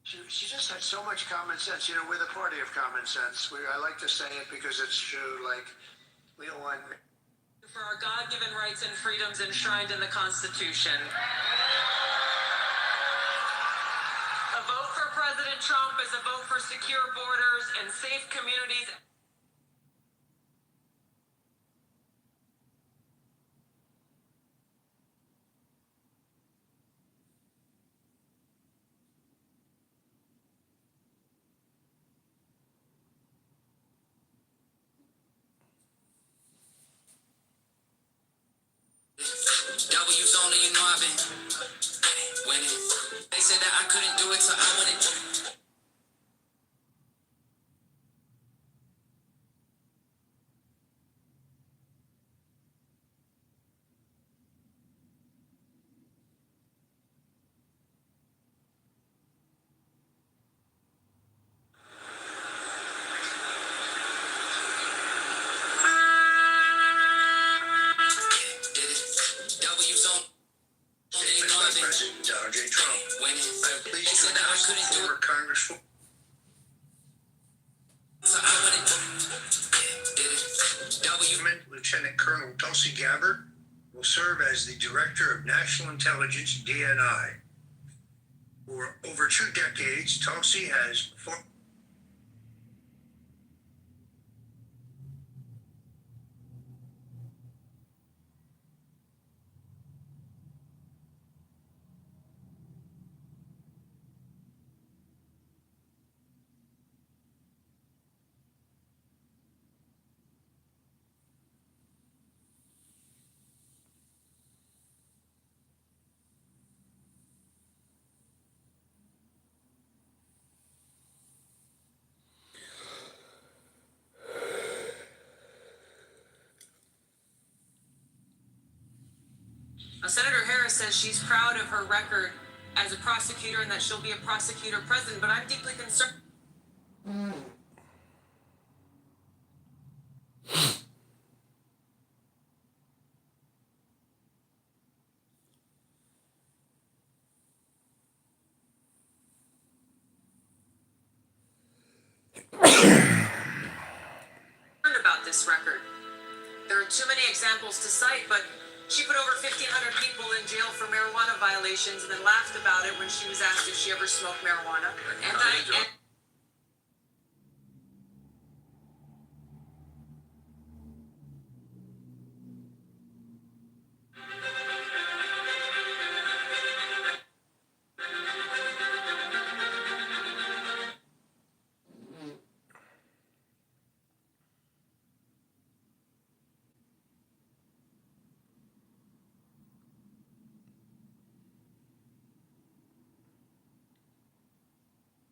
She just had so much common sense. You know, we're the party of common sense. I like to say it because it's true. Like, we don't want. For our God-given rights and freedoms enshrined in the Constitution. A vote for President Trump is a vote for secure borders and safe communities. W's only, you know I've been winning. They said that I couldn't do it, so I went and did it. W's only, you know I've been President Donald J. Trump. winning. I'm They pleased to said that I announce the couldn't do former it, Congresswoman. so I went and did it. W. Lieutenant Colonel Tulsi Gabbard will serve as the Director of National Intelligence, DNI. For over 2 decades, Tulsi has fought. Senator Harris says she's proud of her record as a prosecutor and that she'll be a prosecutor president, but I'm deeply concerned. About this record. There are too many examples to cite, but she put over 1,500 people in jail for marijuana violations and then laughed about it when she was asked if she ever smoked marijuana. And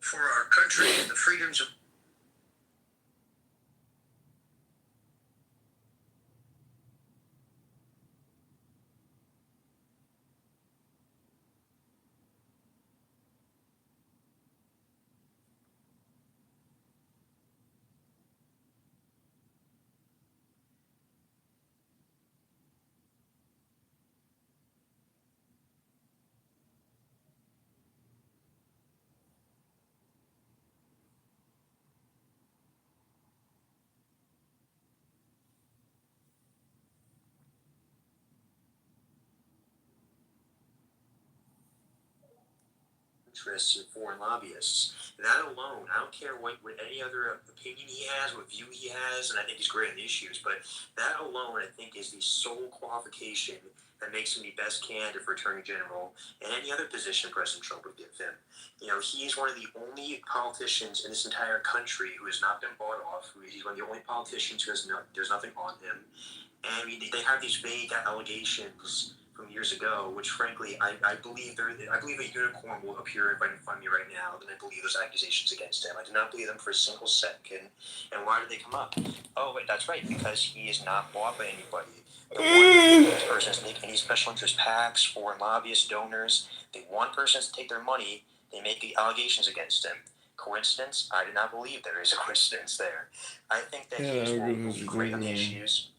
For our country and the freedoms of. Interests in foreign lobbyists. That alone, I don't care what any other opinion he has, what view he has, and I think he's great on the issues, but that alone, I think, is the sole qualification that makes him the best candidate for Attorney General and any other position President Trump would give him. You know, he's one of the only politicians in this entire country who has not been bought off. He's one of the only politicians who has there's nothing on him. And they have these vague allegations from years ago, which frankly I believe a unicorn will appear right in front of me right now, then I believe those accusations against him. I do not believe them for a single second. And why did they come up? Oh, wait, that's right, because he is not bought by anybody. This person is making any special interest PACs, foreign lobbyists, donors. They want persons to take their money. They make the allegations against him. Coincidence? I do not believe there is a coincidence there. I think that he will be great on the issues.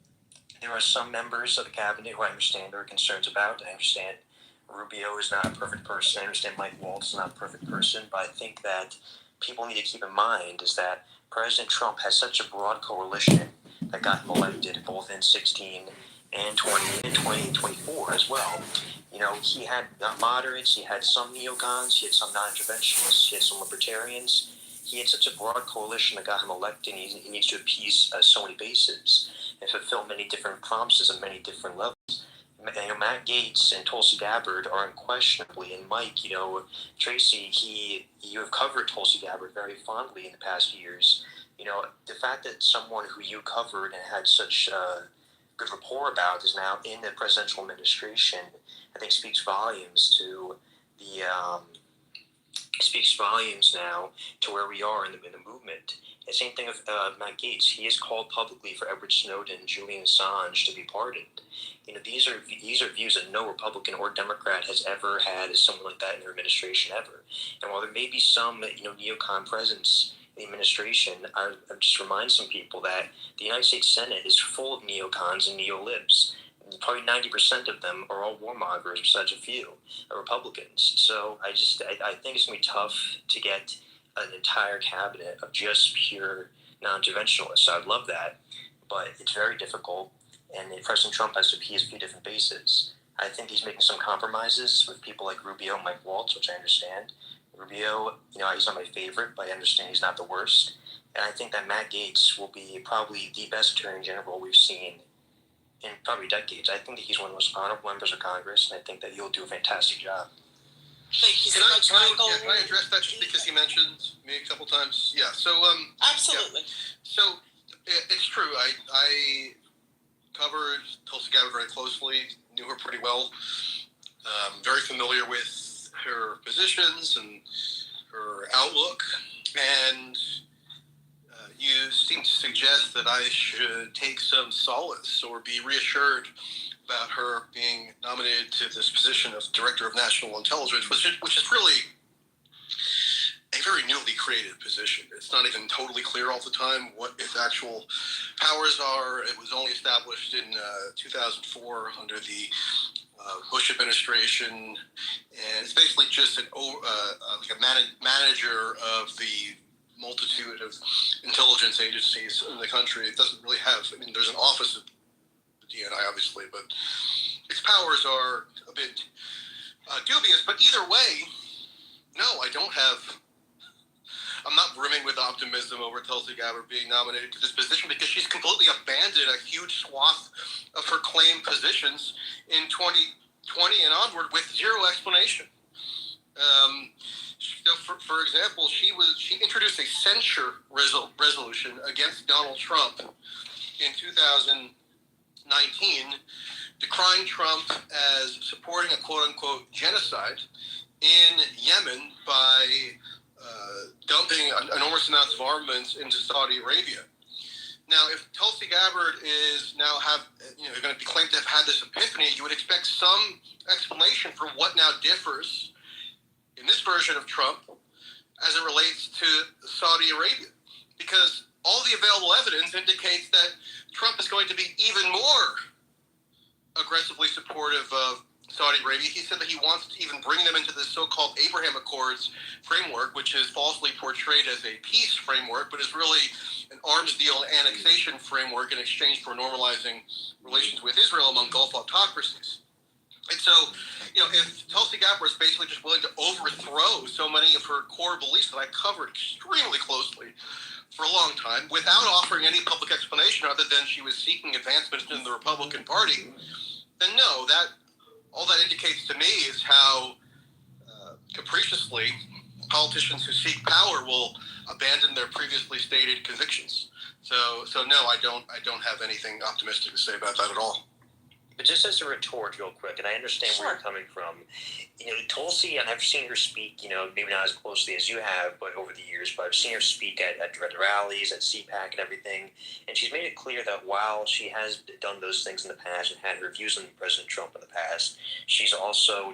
There are some members of the cabinet who I understand there are concerns about. I understand Rubio is not a perfect person. I understand Mike Waltz is not a perfect person, but I think that people need to keep in mind is that President Trump has such a broad coalition that got him elected both in 16 and 20 and 2024 as well. You know, he had moderates, he had some neocons, he had some non-interventionists, he had some libertarians. He had such a broad coalition that got him elected, and he needs to appease so many bases and fulfill many different promises on many different levels. You know, Matt Gaetz and Tulsi Gabbard are unquestionably, and Mike, you know, Tracy, you have covered Tulsi Gabbard very fondly in the past years. You know, the fact that someone who you covered and had such good rapport about is now in the presidential administration, I think speaks volumes to the speaks volumes now to where we are in the movement. The same thing with Matt Gaetz. He has called publicly for Edward Snowden, Julian Assange to be pardoned. You know, these are views that no Republican or Democrat has ever had as someone like that in their administration ever. And while there may be some, you know, neocon presence in the administration, I just remind some people that the United States Senate is full of neocons and neolibs. Probably 90% of them are all warmongers, besides a few Republicans. So I think it's going to be tough to get an entire cabinet of just pure non-interventionists. I'd love that, but it's very difficult, and President Trump has to appease a few different bases. I think he's making some compromises with people like Rubio and Mike Waltz, which I understand. Rubio, you know, he's not my favorite, but I understand he's not the worst. And I think that Matt Gaetz will be probably the best attorney general we've seen in probably decades. I think that he's one of the most honorable members of Congress, and I think that he'll do a fantastic job. Thank you so Can much, Michael. can I address that just because he mentioned me a couple times? Yeah. So Absolutely. Yeah. So it's true. I covered Tulsi Gabbard very closely. Knew her pretty well. Very familiar with her positions and her outlook. And you seem to suggest that I should take some solace or be reassured about her being nominated to this position of Director of National Intelligence, which is really a very newly created position. It's not even totally clear all the time what its actual powers are. It was only established in 2004 under the Bush administration, and it's basically just like a manager of the multitude of intelligence agencies in the country. It doesn't really have, I mean, there's an office of the DNI, obviously, but its powers are a bit dubious. But either way, no, I'm not brimming with optimism over Tulsi Gabbard being nominated to this position, because she's completely abandoned a huge swath of her claimed positions in 2020 and onward with zero explanation. So for example, she introduced a censure resolution against Donald Trump in 2019, decrying Trump as supporting a quote-unquote genocide in Yemen by dumping enormous amounts of armaments into Saudi Arabia. Now, if Tulsi Gabbard is now going to be claimed to have had this epiphany, you would expect some explanation for what now differs in this version of Trump as it relates to Saudi Arabia, because all the available evidence indicates that Trump is going to be even more aggressively supportive of Saudi Arabia. He said that he wants to even bring them into the so-called Abraham Accords framework, which is falsely portrayed as a peace framework, but is really an arms deal annexation framework in exchange for normalizing relations with Israel among Gulf autocracies. And so, if Tulsi Gabbard is basically just willing to overthrow so many of her core beliefs that I covered extremely closely for a long time without offering any public explanation other than she was seeking advancement in the Republican Party, then no, all that indicates to me is how capriciously politicians who seek power will abandon their previously stated convictions. So no, I don't have anything optimistic to say about that at all. But just as a retort real quick, and I understand where you're coming from, Tulsi, and I've seen her speak, maybe not as closely as you have, but over the years, but I've seen her speak at rallies, at CPAC and everything, and she's made it clear that while she has done those things in the past and had her views on President Trump in the past, she's also,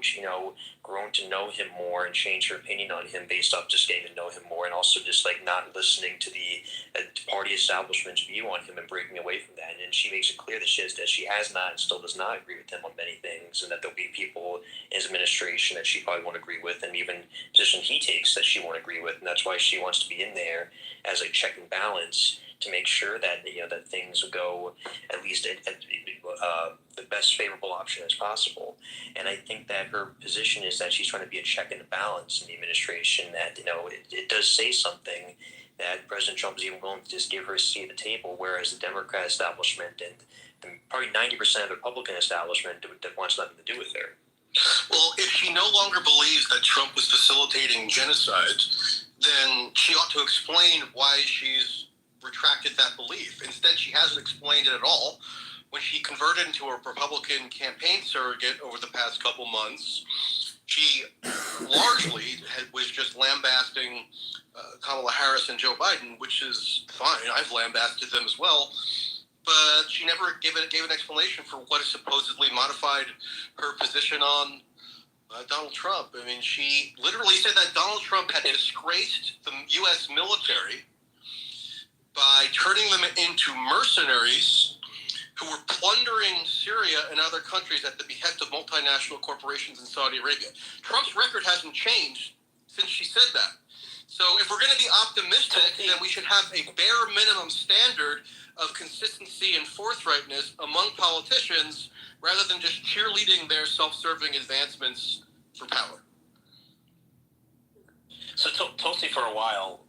grown to know him more and change her opinion on him based off just getting to know him more, and also just not listening to the party establishment's view on him and breaking away from that. And she makes it clear that she has not and still does does not agree with him on many things, and that there'll be people in his administration that she probably won't agree with, and even position he takes that she won't agree with, and that's why she wants to be in there as a check and balance to make sure that that things go at least at the best favorable option as possible. And I think that her position is that she's trying to be a check and balance in the administration. That it does say something that President Trump is even willing to just give her a seat at the table, whereas the Democrat establishment and probably 90% of the Republican establishment that wants nothing to do with her. Well, if she no longer believes that Trump was facilitating genocide, then she ought to explain why she's retracted that belief. Instead, she hasn't explained it at all. When she converted into a Republican campaign surrogate over the past couple months, she largely was just lambasting Kamala Harris and Joe Biden, which is fine. I've lambasted them as well. But she never gave an explanation for what has supposedly modified her position on Donald Trump. I mean, she literally said that Donald Trump had disgraced the U.S. military by turning them into mercenaries who were plundering Syria and other countries at the behest of multinational corporations in Saudi Arabia. Trump's record hasn't changed since she said that. So if we're going to be optimistic, then we should have a bare minimum standard of consistency and forthrightness among politicians rather than just cheerleading their self-serving advancements for power. So Tulsi, for a while,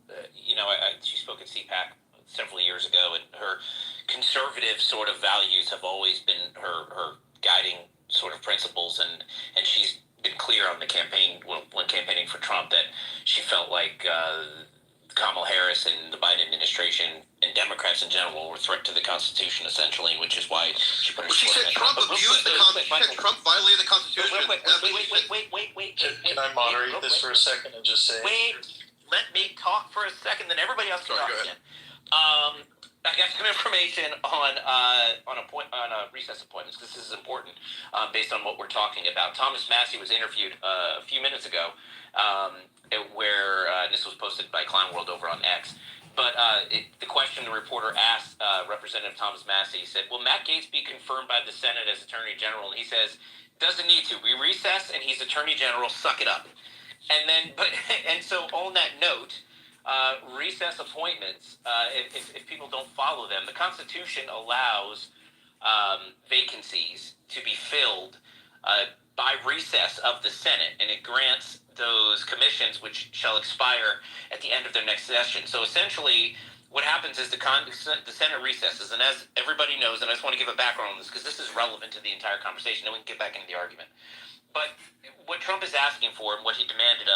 she spoke at CPAC several years ago, and her conservative sort of values have always been her guiding sort of principles, and she's been clear on the campaign when campaigning for Trump that she felt like Kamala Harris and the Biden administration and Democrats in general were a threat to the Constitution, essentially, which is why she put her. She said Trump abused the Constitution. Trump violated the Constitution. Wait. Can I moderate this for a second and just say? Wait, let me talk for a second, then everybody else can talk again. I got some information on recess appointments. This is important based on what we're talking about. Thomas Massie was interviewed a few minutes ago, where this was posted by Clown World over on X. But the question the reporter asked Representative Thomas Massie, he said, "Will Matt Gaetz be confirmed by the Senate as Attorney General?" And he says, "Doesn't need to. We recess, and he's Attorney General. Suck it up." And so on that note. Recess appointments, if people don't follow them, the Constitution allows vacancies to be filled by recess of the Senate, and it grants those commissions which shall expire at the end of their next session. So essentially, what happens is the Senate recesses, and as everybody knows, and I just want to give a background on this because this is relevant to the entire conversation, then we can get back into the argument. But what Trump is asking for and what he demanded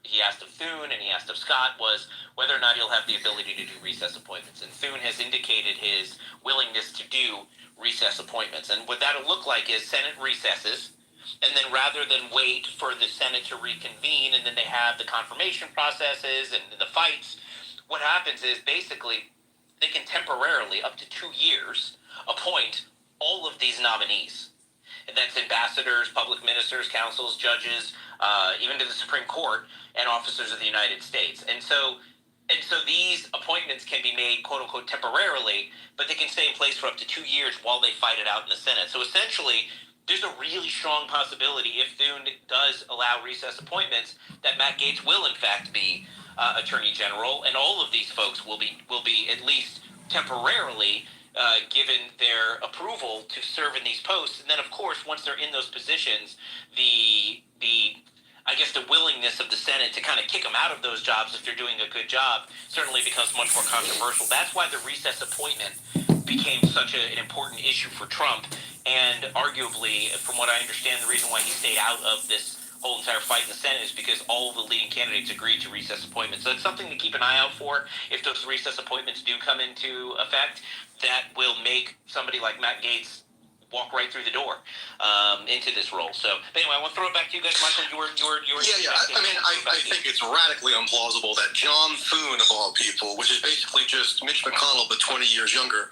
he asked of Thune and he asked of Scott was whether or not he'll have the ability to do recess appointments. And Thune has indicated his willingness to do recess appointments. And what that'll look like is Senate recesses, and then rather than wait for the Senate to reconvene and then they have the confirmation processes and the fights, what happens is basically they can temporarily, up to 2 years, appoint all of these nominees. And that's ambassadors, public ministers, counsels, judges, even to the Supreme Court, and officers of the United States. And so these appointments can be made, quote unquote, temporarily, but they can stay in place for up to 2 years while they fight it out in the Senate. So essentially, there's a really strong possibility, if Thune does allow recess appointments, that Matt Gaetz will in fact be Attorney General, and all of these folks will be at least temporarily given their approval to serve in these posts. And then, of course, once they're in those positions, the willingness of the Senate to kind of kick them out of those jobs if they're doing a good job certainly becomes much more controversial. That's why the recess appointment became such an important issue for Trump. And arguably, from what I understand, the reason why he stayed out of this whole entire fight in the Senate is because all of the leading candidates agreed to recess appointments. So it's something to keep an eye out for. If those recess appointments do come into effect, that will make somebody like Matt Gaetz walk right through the door into this role. So anyway, I want to throw it back to you guys, Michael. I think it's radically implausible that John Thune, of all people, which is basically just Mitch McConnell but 20 years younger,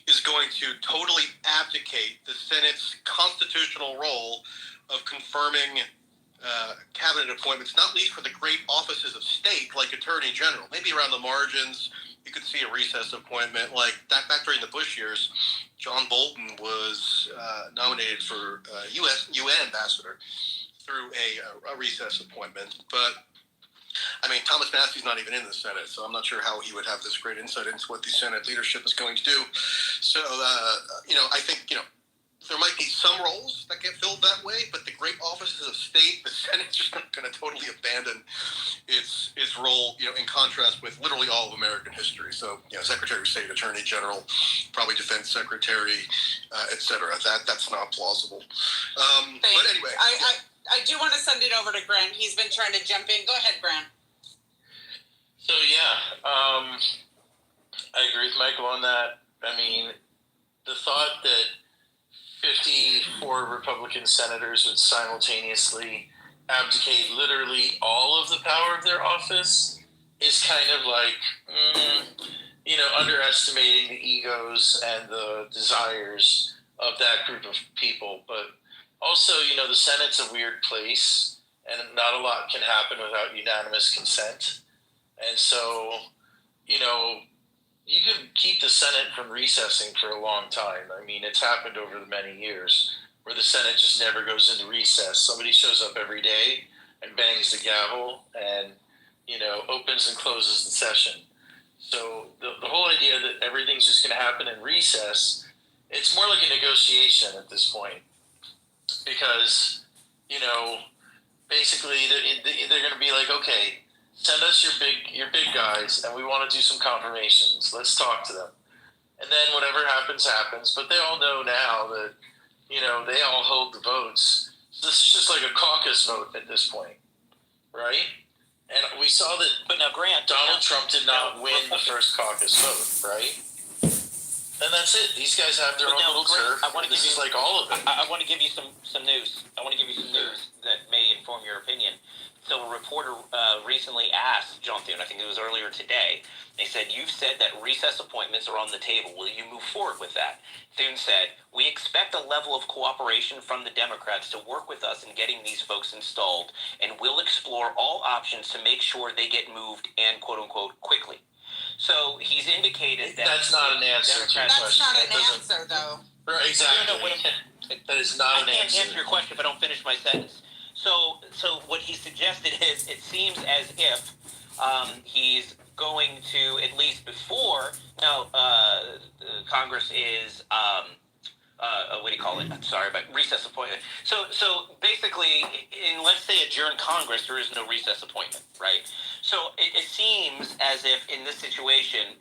is going to totally abdicate the Senate's constitutional role of confirming cabinet appointments, not least for the great offices of state like Attorney General, maybe around the margins, you could see a recess appointment like that. Back during the Bush years, John Bolton was nominated for UN ambassador through a recess appointment. But I mean, Thomas Massey's not even in the Senate, so I'm not sure how he would have this great insight into what the Senate leadership is going to do. So, I think, there might be some roles that get filled that way, but the great offices of state, the Senate's just not going to totally abandon its role, in contrast with literally all of American history. So, Secretary of State, Attorney General, probably Defense Secretary, et cetera. That's not plausible. But anyway. I do want to send it over to Grant. He's been trying to jump in. Go ahead, Grant. So I agree with Michael on that. I mean, the thought that 54 Republican senators would simultaneously abdicate literally all of the power of their office is kind of like, underestimating the egos and the desires of that group of people. But also, the Senate's a weird place, and not a lot can happen without unanimous consent. And so, you can keep the Senate from recessing for a long time. I mean, it's happened over the many years where the Senate just never goes into recess. Somebody shows up every day and bangs the gavel and, opens and closes the session. So the whole idea that everything's just going to happen in recess, it's more like a negotiation at this point. Because, basically they're going to be like, okay, send us your big guys, and we want to do some confirmations. Let's talk to them. And then whatever happens, happens. But they all know now that, they all hold the votes. So this is just like a caucus vote at this point, right? And we saw that. But now, Grant, Donald Trump did not win the first caucus vote, right? And that's it. These guys have their own little turf. This is like all of it. I want to give you some news. I want to give you some news that may inform your opinion. So a reporter recently asked John Thune, I think it was earlier today, they said, you've said that recess appointments are on the table. Will you move forward with that? Thune said, we expect a level of cooperation from the Democrats to work with us in getting these folks installed, and we'll explore all options to make sure they get moved and, quote unquote, quickly. So he's indicated that that's not an answer to your That's question. not an answer, though. Right, exactly. That is not an answer. I can't answer your question if I don't finish my sentence. So what he suggested is, it seems as if he's going to, at least before Congress is what do you call it? I'm sorry, but recess appointment. So basically, in, let's say, adjourn Congress, there is no recess appointment, right? So it seems as if in this situation,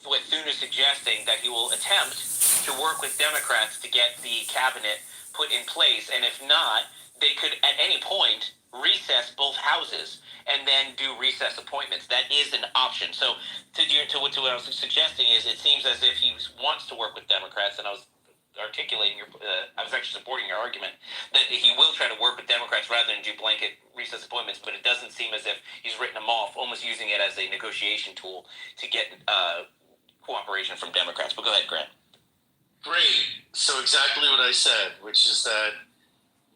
what Thune is suggesting, that he will attempt to work with Democrats to get the cabinet put in place, and if not, they could at any point recess both houses and then do recess appointments. That is an option. So to what I was suggesting is, it seems as if he wants to work with Democrats, and I was articulating I was actually supporting your argument that he will try to work with Democrats rather than do blanket recess appointments, but it doesn't seem as if he's written them off, almost using it as a negotiation tool to get cooperation from Democrats. But go ahead, Grant. Great. So exactly what I said, which is that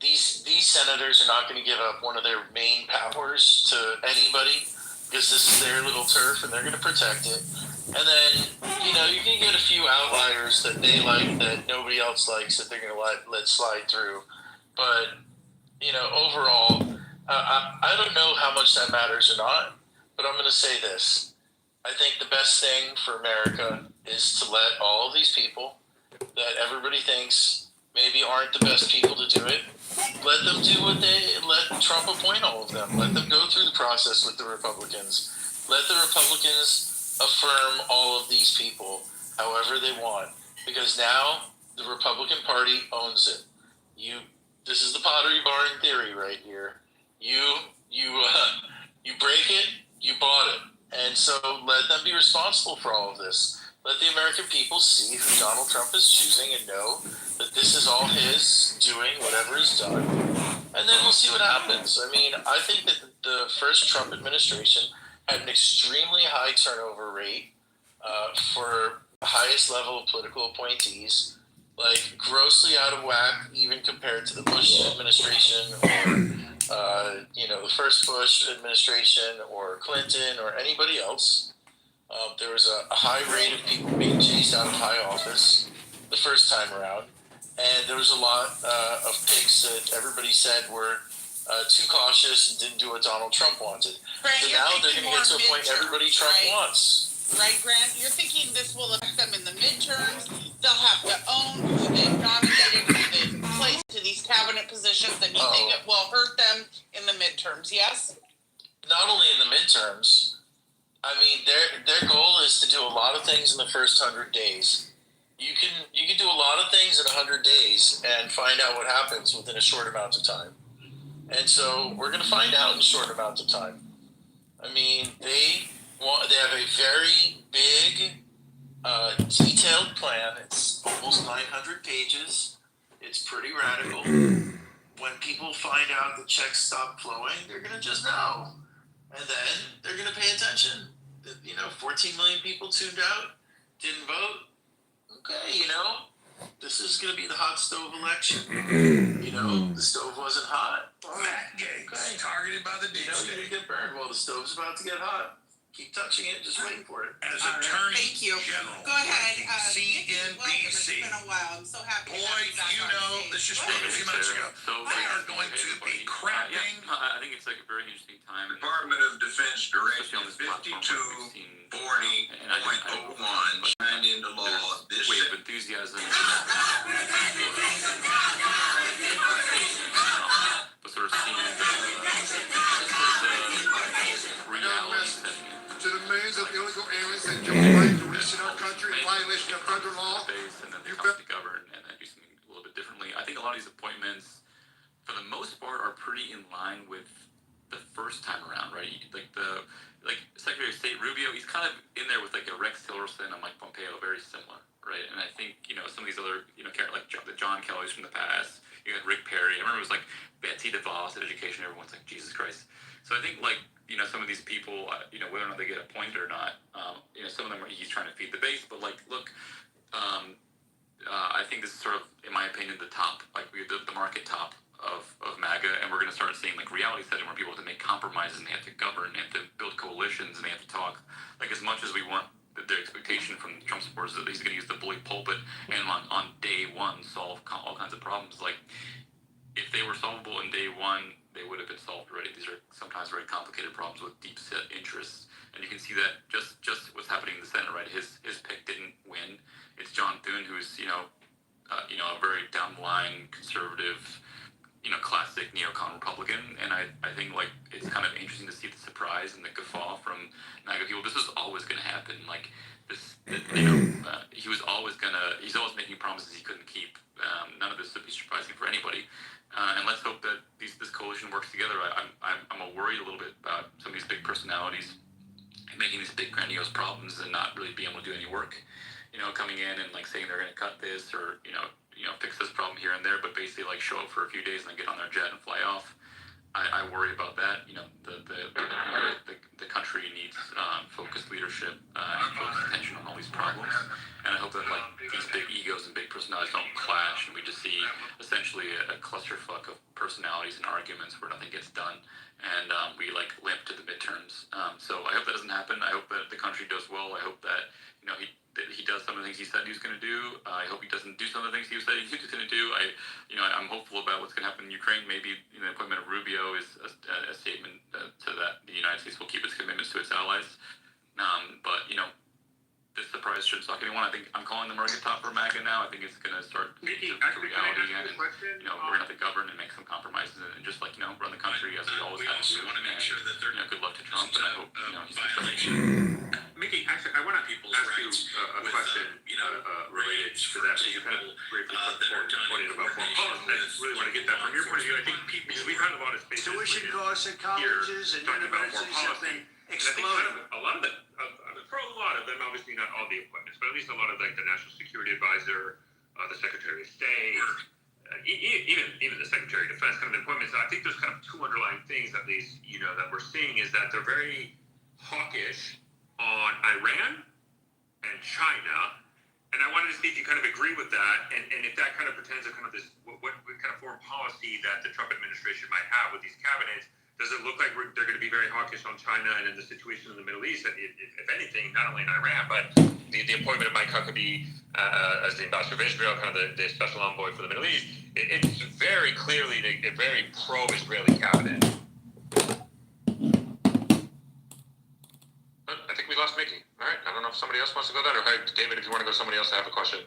these senators are not going to give up one of their main powers to anybody, because this is their little turf and they're going to protect it. And then, you can get a few outliers that they like that nobody else likes that they're going to let slide through. But, overall, I don't know how much that matters or not, but I'm going to say this. I think the best thing for America is to let all of these people that everybody thinks maybe aren't the best people to do it, let them do let Trump appoint all of them. Let them go through the process with the Republicans. Let the Republicans affirm all of these people however they want, because now the Republican Party owns it. This is the Pottery Barn theory right here. You break it, you bought it. And so let them be responsible for all of this. Let the American people see who Donald Trump is choosing and know that this is all his doing, whatever is done. And then we'll see what happens. I mean, I think that the first Trump administration had an extremely high turnover rate for the highest level of political appointees, like grossly out of whack even compared to the Bush administration or, the first Bush administration or Clinton or anybody else. There was a high rate of people being chased out of high office the first time around, and there was a lot of picks that everybody said were too cautious and didn't do what Donald Trump wanted. Grant, So you're now they're thinking going to get more to a point everybody midterms, Trump right? wants. Right, Grant? You're thinking this will affect them in the midterms. They'll have to own who they've nominated, who they've placed to these cabinet positions, and you think it will hurt them in the midterms, yes? Not only in the midterms, I mean, their goal is to do a lot of things in the first 100 days. You can do a lot of things in 100 days and find out what happens within a short amount of time. And so we're going to find out in a short amount of time. I mean, they have a very big, detailed plan. It's almost 900 pages. It's pretty radical. When people find out the checks stop flowing, they're going to just know. And then they're going to pay attention. 14 million people tuned out, didn't vote. Okay, this is going to be the hot stove election. The stove wasn't hot. Matt Gaetz, targeted by the deep You're state. going to get burned. Well, the stove's about to get hot. Keep touching it, just waiting for it. As Attorney Thank you. General. Go ahead. CNBC. Welcome. It's been a while. I'm so happy. Boy, this just spoke a few minutes ago. They are going to be crafting. I think it's like a very interesting time. Department of Defense Directive 5240.01 signed into law this Wave of enthusiasm. But sort of seeing reality to the millions of illegal aliens that don't right to resist in our country in violation of federal law. and then they come to govern and then do something a little bit differently. I think a lot of these appointments, for the most part, are pretty in line with the first time around, right? Like Secretary of State Rubio, he's kind of in there with like a Rex Tillerson and Mike Pompeo, very similar, right? And I think some of these other like the John Kellys from the past. You got Rick Perry. I remember it was like Betsy DeVos at education. Everyone's like, Jesus Christ. So I think some of these people, whether or not they get appointed or not, some of them he's trying to feed the base. But look, I think this is sort of, in my opinion, the top, the market top of MAGA, and we're going to start seeing reality setting where people have to make compromises and they have to govern, they have to build coalitions, and they have to talk. As much as we want the expectation from Trump supporters that he's going to use the bully pulpit and on day one solve all kinds of problems. If they were solvable in day one, they would have been solved already. These are sometimes very complicated problems with deep set interests, and you can see that just what's happening in the Senate, right? His pick didn't win. It's John Thune, who's a very down the line conservative, classic neocon Republican, and I think it's kind of interesting to see the surprise and the guffaw from MAGA people. This was always going to happen. He's always making promises he couldn't keep. None of this would be surprising for anybody. And let's hope that this coalition works together. I'm worried a little bit about some of these big personalities making these big grandiose problems and not really being able to do any work. Coming in and saying they're going to cut this or fix this problem here and there, but basically show up for a few days and then get on their jet and fly off. I worry about that. The country needs focused leadership and focused attention on all these problems. And I hope that these big egos and big personalities don't clash, and we just see essentially a clusterfuck of personalities and arguments where nothing gets done, and we limp to the midterms. So I hope that doesn't happen. I hope that the country does well. I hope that he does some of the things he said he was going to do. I hope he doesn't do some of the things he said he was going to do. I'm hopeful about what's going to happen in Ukraine. Maybe the appointment of Rubio is a statement to that the United States will keep its commitments to its allies. But this surprise shouldn't shock anyone. I think I'm calling the market top for MAGA now. I think it's going to start to reality again, and we're going to have to govern and make some compromises and just run the country as we always have to. We also want to make sure that they're good luck to Trump, and I hope he's violation. Mickey, actually, I want to ask you a question related to that. So you kind of briefly pointed about foreign policy. I just really want to get that from your point of view. I think because we've had a lot of spaces Tuition costs at colleges and universities have been exploding. A lot of them, for a lot of them, obviously not all the appointments, but at least a lot of the National Security Advisor, the Secretary of State, even the Secretary of Defense kind of appointments. I think there's kind of two underlying things, at least, that we're seeing is that they're very hawkish on Iran and China. And I wanted to see if you kind of agree with that, and if that kind of pretends to kind of this what kind of foreign policy that the Trump administration might have with these cabinets. does it look like they're going to be very hawkish on China and in the situation in the Middle East? If anything, not only in Iran, but the appointment of Mike Huckabee as the ambassador of Israel, kind of the special envoy for the Middle East, it's very clearly a very pro-Israeli cabinet. I think we lost Mickey. All right. I don't know if somebody else wants to go there. Or hey, David, if you want to go to somebody else, I have a question.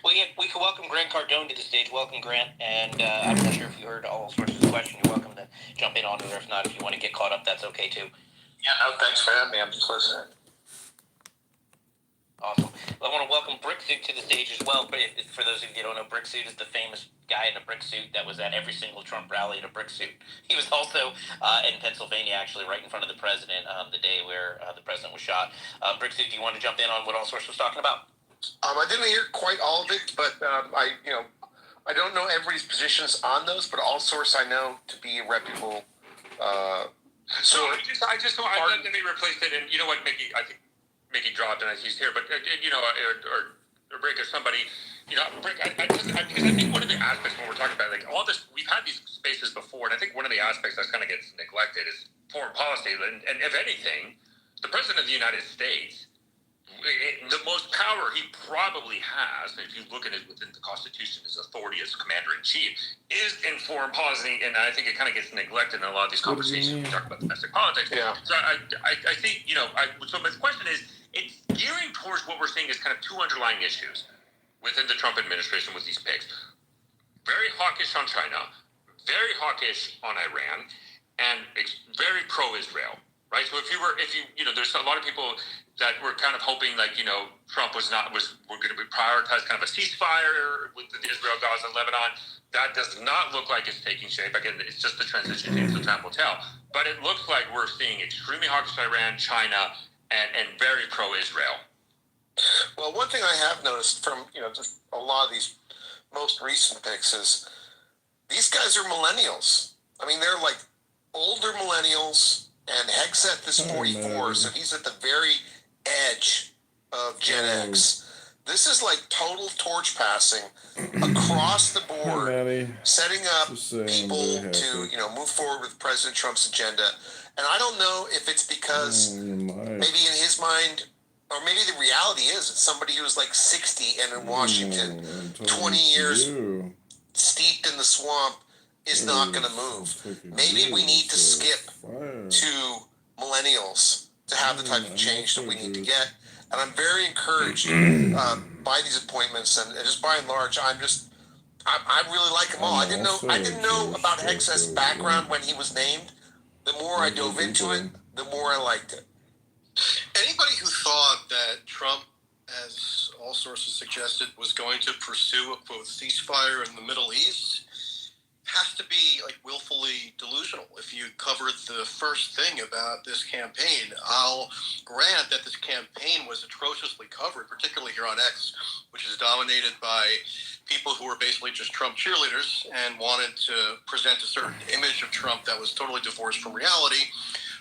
We can welcome Grant Cardone to the stage. Welcome, Grant. And I'm not sure if you heard all sorts of questions. You're welcome to jump in on it, or if not, if you want to get caught up, that's okay too. Yeah, no, thanks for having me. I'm just listening. Awesome. Well, I want to welcome Bricksuit to the stage as well. But for those of you who don't know, Bricksuit is the famous guy in a brick suit that was at every single Trump rally in a brick suit. He was also in Pennsylvania, actually, right in front of the president the day where the president was shot. Bricksuit, do you want to jump in on what All Source was talking about? I didn't hear quite all of it, but I don't know everybody's positions on those, but All Source I know to be a reputable. Let me replace it. And you know what, Mickey? I think Mickey dropped and he's here, but or Brick or somebody, Brick. Because I think one of the aspects when we're talking about like all this, we've had these spaces before, and I think one of the aspects that kind of gets neglected is foreign policy. And if anything, the president of the United States, the most power he probably has, if you look at it within the Constitution, his authority as commander-in-chief, is in foreign policy, and I think it kind of gets neglected in a lot of these conversations. We talk about domestic politics. Yeah. So I think, so my question is, it's gearing towards what we're seeing as kind of two underlying issues within the Trump administration with these picks. Very hawkish on China, very hawkish on Iran, and very pro-Israel. Right, so if you there's a lot of people that were kind of hoping, Trump we're going to prioritize kind of a ceasefire with the Israel, Gaza, Lebanon. That does not look like it's taking shape. Again, it's just the transition into time will tell. But it looks like we're seeing extremely hawkish Iran, China, and very pro-Israel. Well, one thing I have noticed from just a lot of these most recent picks is these guys are millennials. I mean, they're like older millennials. And Hegseth is 44, so he's at the very edge of Gen X. This is like total torch passing across the board, setting up people to move forward with President Trump's agenda. And I don't know if it's because maybe in his mind, or maybe the reality is it's somebody who's like 60 and in Washington, 20 years steeped in the swamp, is not going to move. Maybe we need to skip to millennials to have the type of change that we need to get. And I'm very encouraged by these appointments, and just by and large, I really like them all. I didn't know about Hegseth's background when he was named. The more I dove into it, the more I liked it. Anybody who thought that Trump, as all sources suggested, was going to pursue a quote ceasefire in the Middle East has to be like willfully delusional. If you covered the first thing about this campaign, I'll grant that this campaign was atrociously covered, particularly here on X, which is dominated by people who were basically just Trump cheerleaders and wanted to present a certain image of Trump that was totally divorced from reality.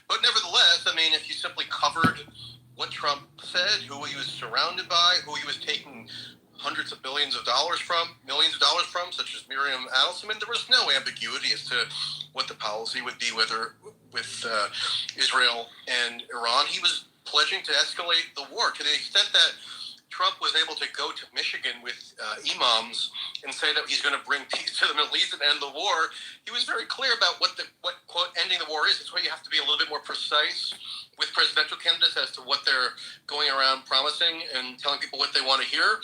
But nevertheless, I mean, if you simply covered what Trump said, who he was surrounded by, who he was taking hundreds of billions of dollars from, millions of dollars from, such as Miriam Adelson, there was no ambiguity as to what the policy would be with Israel and Iran. He was pledging to escalate the war to the extent that Trump was able to go to Michigan with imams and say that he's going to bring peace to the Middle East and end the war. He was very clear about what quote ending the war is. That's why you have to be a little bit more precise with presidential candidates as to what they're going around promising and telling people what they want to hear.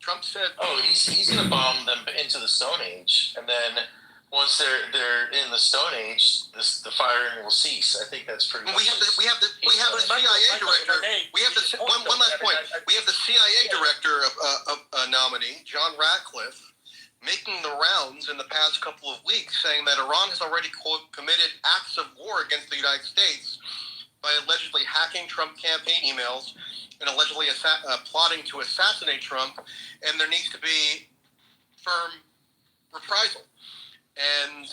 Trump said, he's going to bomb them into the Stone Age, and then once they're in the Stone Age, the firing will cease. I think that's pretty. We have the CIA director. We have one last point. We have the CIA director of nominee, John Ratcliffe, making the rounds in the past couple of weeks, saying that Iran has already quote committed acts of war against the United States by allegedly hacking Trump campaign emails and allegedly plotting to assassinate Trump, and there needs to be firm reprisal. And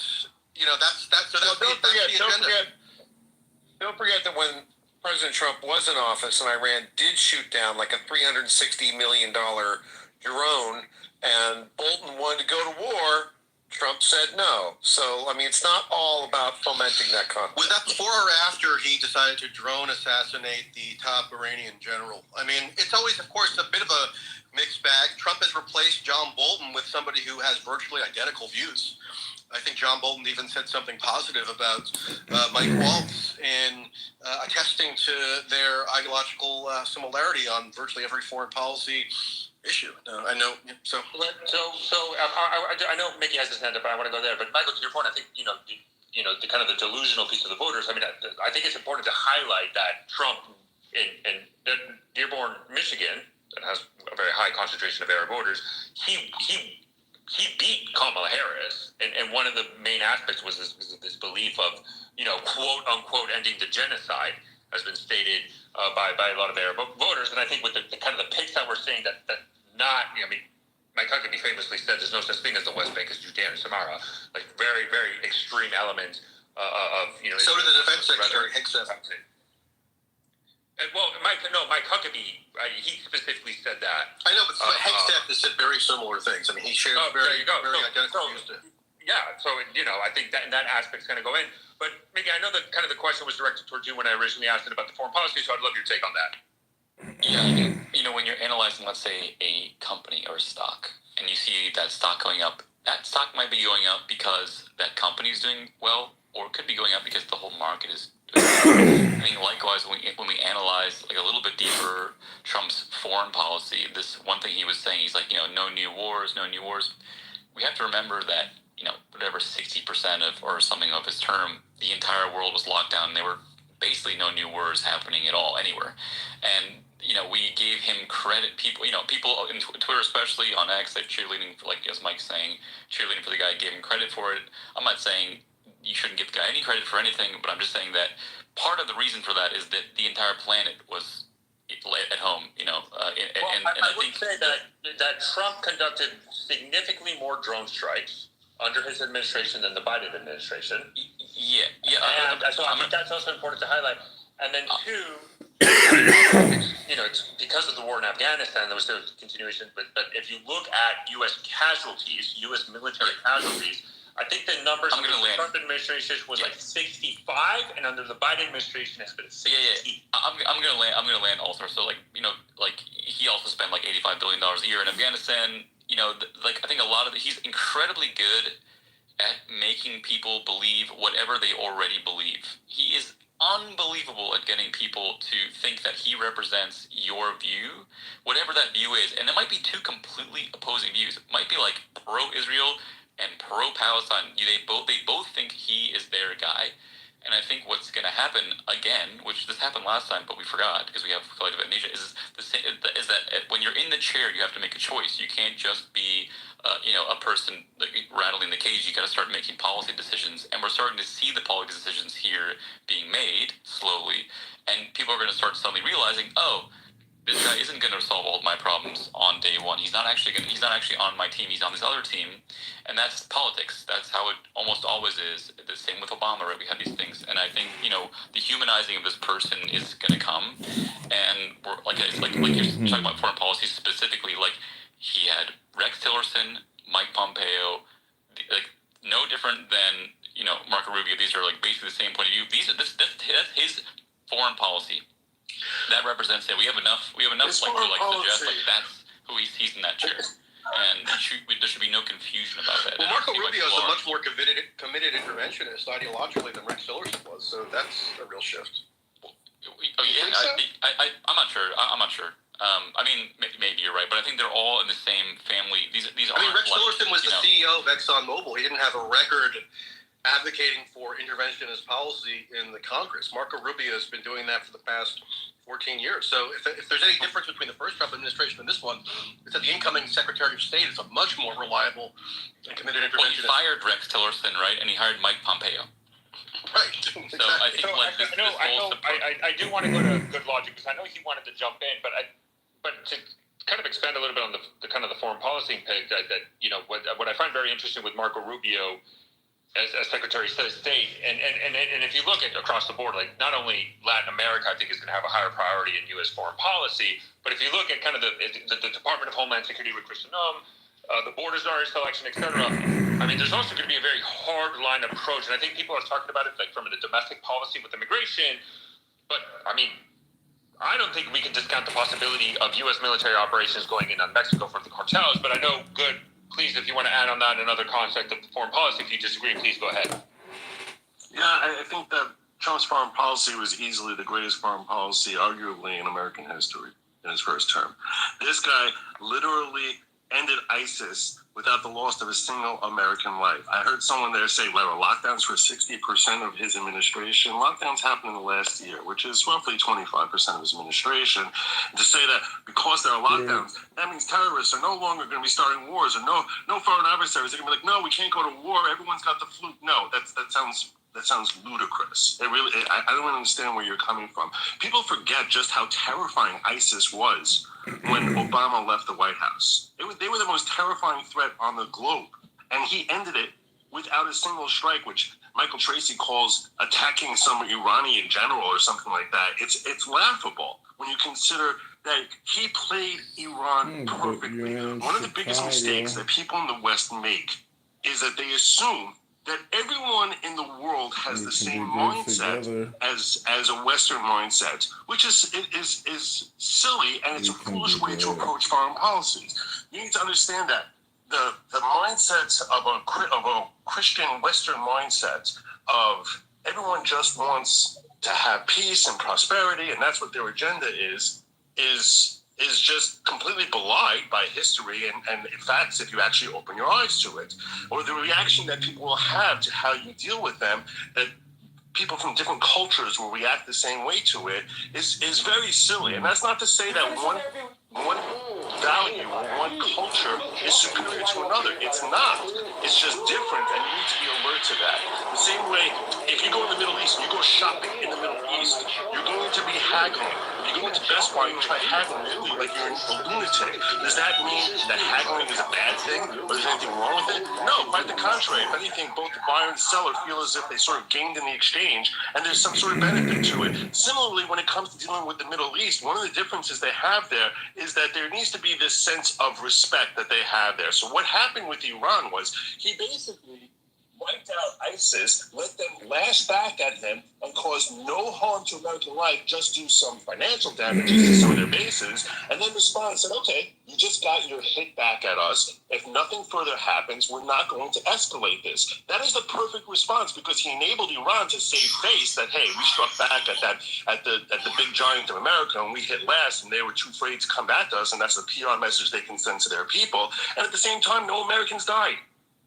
don't forget that when President Trump was in office and Iran did shoot down like a $360 million drone, and Bolton wanted to go to war, Trump said no. So, I mean, it's not all about fomenting that conflict. Was that before or after he decided to drone assassinate the top Iranian general? I mean, it's always, of course, a bit of a mixed bag. Trump has replaced John Bolton with somebody who has virtually identical views. I think John Bolton even said something positive about Mike Waltz in attesting to their ideological similarity on virtually every foreign policy issue. I know. So I know Mickey has his hand up, but I want to go there. But Michael, to your point, I think the kind of the delusional piece of the voters. I mean, I think it's important to highlight that Trump in Dearborn, Michigan, that has a very high concentration of Arab voters, he beat Kamala Harris, and one of the main aspects was this belief of quote unquote ending the genocide has been stated by a lot of Arab voters, and I think with the kind of the picks that we're seeing that Mike Huckabee famously said there's no such thing as the West Bank as Judea and Samaria, like very, very extreme elements of So did the defense secretary Hegseth. Well, Mike Huckabee, he specifically said that. I know, but Hegseth has said very similar things. I mean, he shares very identical views to. Yeah, so I think that aspect's going to go in. But Mickey, I know that kind of the question was directed towards you when I originally asked it about the foreign policy, so I'd love your take on that. Yeah, when you're analyzing, let's say, a company or a stock, and you see that stock going up, that stock might be going up because that company is doing well, or it could be going up because the whole market is doing well. I mean, likewise, when we analyze like a little bit deeper Trump's foreign policy, this one thing he was saying, he's like, no new wars. We have to remember that, whatever 60% of or something of his term, the entire world was locked down. And there were basically no new wars happening at all anywhere. And we gave him credit. People in Twitter, especially on X, they're cheerleading for, like as Mike's saying, cheerleading for the guy, gave him credit for it. I'm not saying you shouldn't give the guy any credit for anything, but I'm just saying that part of the reason for that is that the entire planet was at home. I would say that Trump conducted significantly more drone strikes under his administration than the Biden administration. Yeah. So I think that's also important to highlight. And then two, it's because of the war in Afghanistan, there was a continuation. But if you look at U.S. casualties, U.S. military casualties, I think the numbers under the Trump administration was like 65, and under the Biden administration has been 60. I'm gonna land also. So he also spent like $85 billion a year in Afghanistan. I think a lot of he's incredibly good at making people believe whatever they already believe. He is unbelievable at getting people to think that he represents your view, whatever that view is. And it might be two completely opposing views. It might be like pro-Israel and pro-Palestine. They both think he is their guy. And I think what's going to happen again, which this happened last time, but we forgot because we have collective amnesia, is that when you're in the chair, you have to make a choice. You can't just be, a person rattling the cage. You got to start making policy decisions, and we're starting to see the policy decisions here being made slowly, and people are going to start suddenly realizing, oh, this guy isn't going to solve all of my problems on day one. He's not actually on my team. He's on this other team, and that's politics. That's how it almost always is. The same with Obama, right? We have these things, and I think the humanizing of this person is going to come, and we're like you're talking about foreign policy specifically. Like he had Rex Tillerson, Mike Pompeo, no different than Marco Rubio. These are like basically the same point of view. That's his foreign policy. That represents it. We have enough to suggest that's who he's in that chair, and there should be no confusion about that. Well, Marco Rubio is a much more committed interventionist ideologically than Rex Tillerson was, so that's a real shift. I'm not sure. I'm not sure. I mean, maybe you're right, but I think they're all in the same family. These Rex Tillerson was the CEO of ExxonMobil. He didn't have a record advocating for interventionist policy in the Congress. Marco Rubio has been doing that for the past 14 years. So if there's any difference between the first Trump administration and this one, it's that the incoming Secretary of State is a much more reliable and committed interventionist. Well, he fired Rex Tillerson, right? And he hired Mike Pompeo. Right. So I think I do want to go to Good Logic because I know he wanted to jump in, but to kind of expand a little bit on the kind of the foreign policy pick that what I find very interesting with Marco Rubio as Secretary of State, and if you look at across the board, like not only Latin America, I think is going to have a higher priority in U.S. foreign policy, but if you look at kind of the Department of Homeland Security with Kristi Noem, the borders are selection, etc. I mean, there's also going to be a very hard line approach, and I think people are talking about it like from a domestic policy with immigration. But I mean, I don't think we can discount the possibility of U.S. military operations going in on Mexico from the cartels. But I know, good. Please, if you want to add on that another concept of foreign policy, if you disagree, please go ahead. Yeah, I think that Trump's foreign policy was easily the greatest foreign policy, arguably, in American history in his first term. This guy literally ended ISIS without the loss of a single American life. I heard someone there say, well, lockdowns for 60% of his administration. Lockdowns happened in the last year, which is roughly 25% of his administration. And to say that because there are lockdowns, that means terrorists are no longer going to be starting wars, or no foreign adversaries. They're going to be like, no, we can't go to war. Everyone's got the flu. No, that sounds ludicrous. I don't understand where you're coming from. People forget just how terrifying ISIS was when Obama left the White House. They were the most terrifying threat on the globe, and he ended it without a single strike, which Michael Tracy calls attacking some Iranian general or something like that. It's laughable when you consider that he played Iran perfectly. One of the biggest mistakes that people in the West make is that they assume that everyone in the world has the same mindset as a Western mindset, which is silly, and it's a foolish way to approach foreign policies. You need to understand that the mindset of a Christian Western mindset of everyone just wants to have peace and prosperity, and that's what their agenda is just completely belied by history and facts if you actually open your eyes to it. Or the reaction that people will have to how you deal with them, that people from different cultures will react the same way to it, is very silly. And that's not to say that one value or one culture is superior to another. It's not. It's just different, and you need to be alert to that. The same way, if you go in the Middle East and you go shopping in the Middle East, you're going to be haggling. If you go into Best Buy and you try haggling, you look like you're a lunatic. Does that mean that haggling is a bad thing, or is there anything wrong with it? No, quite the contrary. If anything, both the buyer and the seller feel as if they sort of gained in the exchange, and there's some sort of benefit to it. Similarly, when it comes to dealing with the Middle East, one of the differences they have there is that there needs to be this sense of respect that they have there. So what happened with Iran was he basically wiped out ISIS, let them lash back at him, and cause no harm to American life, just do some financial damages to some of their bases, and then respond and said, okay, you just got your hit back at us. If nothing further happens, we're not going to escalate this. That is the perfect response, because he enabled Iran to save face that, hey, we struck back at the big giant of America, and we hit last, and they were too afraid to come back to us, and that's the PR message they can send to their people. And at the same time, no Americans died.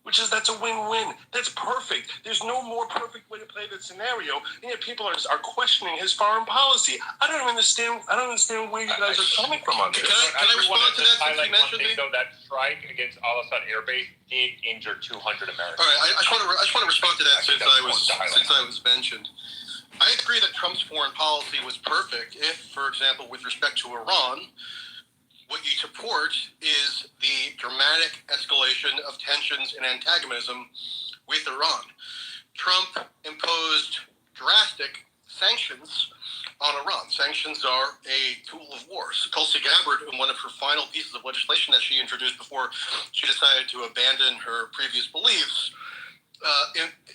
That's a win-win. That's perfect. There's no more perfect way to play that scenario. And yet people are questioning his foreign policy. I don't understand where you guys are coming from on this. Can I respond to that since you mentioned it? Though that strike against Al-Assad Air Base did injure 200 Americans. All right, I just want to respond to that since I was mentioned. I agree that Trump's foreign policy was perfect if, for example, with respect to Iran, what you support is the dramatic escalation of tensions and antagonism with Iran. Trump imposed drastic sanctions on Iran. Sanctions are a tool of war. Tulsi Gabbard, in one of her final pieces of legislation that she introduced before she decided to abandon her previous beliefs,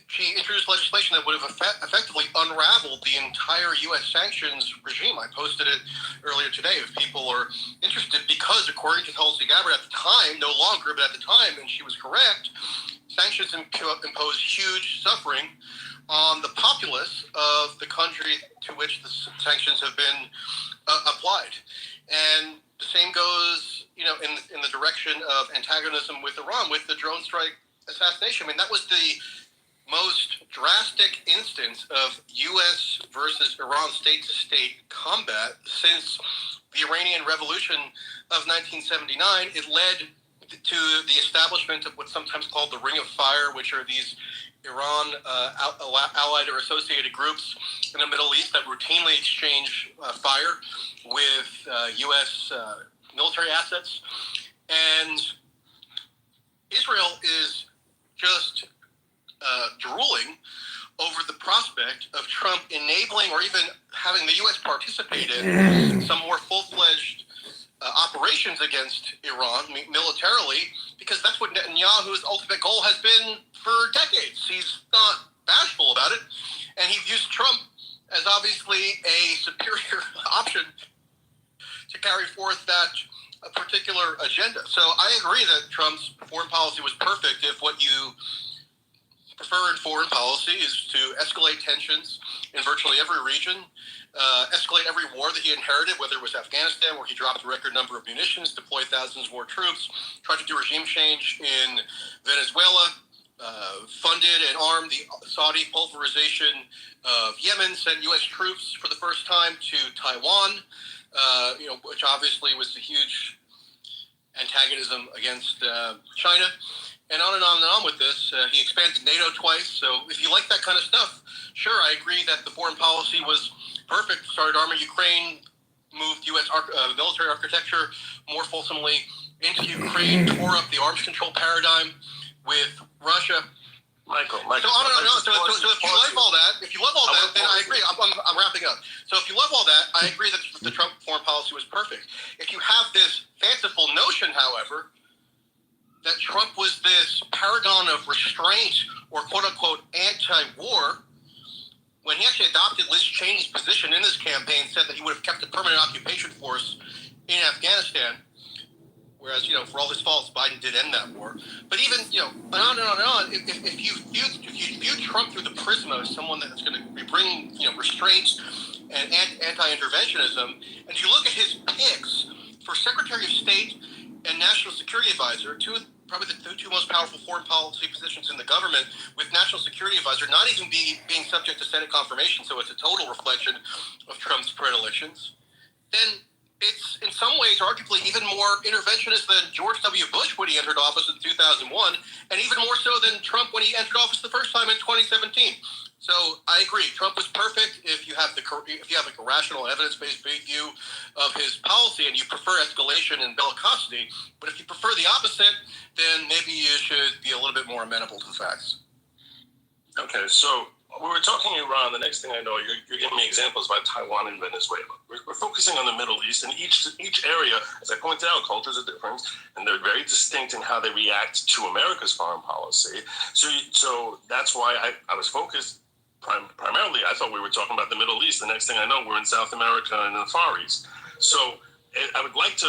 she introduced legislation that would have effectively unraveled the entire U.S. sanctions regime. I posted it earlier today if people are interested, because according to Tulsi Gabbard at the time, no longer, but at the time, and she was correct, sanctions imposed huge suffering on the populace of the country to which the sanctions have been applied. And the same goes, in the direction of antagonism with Iran, with the drone strike assassination. I mean, that was the most drastic instance of U.S. versus Iran state-to-state combat since the Iranian Revolution of 1979. It led to the establishment of what's sometimes called the Ring of Fire, which are these Iran allied or associated groups in the Middle East that routinely exchange fire with U.S. military assets. And Israel is just drooling over the prospect of Trump enabling or even having the U.S. participate in some more full-fledged operations against Iran militarily, because that's what Netanyahu's ultimate goal has been for decades. He's not bashful about it, and he views Trump as obviously a superior option to carry forth that particular agenda. So I agree that Trump's foreign policy was perfect if what you prefer in foreign policy is to escalate tensions in virtually every region, escalate every war that he inherited, whether it was Afghanistan, where he dropped a record number of munitions, deployed thousands more troops, tried to do regime change in Venezuela, funded and armed the Saudi pulverization of Yemen, sent U.S. troops for the first time to Taiwan, which obviously was a huge antagonism against China, and on and on and on with this. He expanded NATO twice. So if you like that kind of stuff, sure, I agree that the foreign policy was perfect. Started arming Ukraine, moved U.S. military architecture more fulsomely into Ukraine, tore up the arms control paradigm with Russia. Michael. So on and on and on. So if you like all that, then I agree. I'm wrapping up. So if you love all that, I agree that the Trump foreign policy was perfect. If you have this fanciful notion, however, that Trump was this paragon of restraint or quote-unquote anti-war, when he actually adopted Liz Cheney's position in this campaign, said that he would have kept a permanent occupation force in Afghanistan, whereas, for all his faults, Biden did end that war. But even, and on and on and on, if you view Trump through the prism of someone that's going to be bringing, restraints and anti-interventionism, and you look at his picks for Secretary of State and National Security Advisor, probably the two most powerful foreign policy positions in the government, with National Security Advisor not even being subject to Senate confirmation, so it's a total reflection of Trump's predilections, then it's in some ways arguably even more interventionist than George W. Bush when he entered office in 2001, and even more so than Trump when he entered office the first time in 2017. So I agree. Trump was perfect if you have a rational, evidence-based view of his policy and you prefer escalation and bellicosity. But if you prefer the opposite, then maybe you should be a little bit more amenable to the facts. Okay, so we were talking Iran. The next thing I know, you're giving me examples about Taiwan and Venezuela. We're focusing on the Middle East, and each area, as I pointed out, cultures are different, and they're very distinct in how they react to America's foreign policy. So that's why I was focused. Primarily, I thought we were talking about the Middle East. The next thing I know, we're in South America and in the Far East. So I'd like to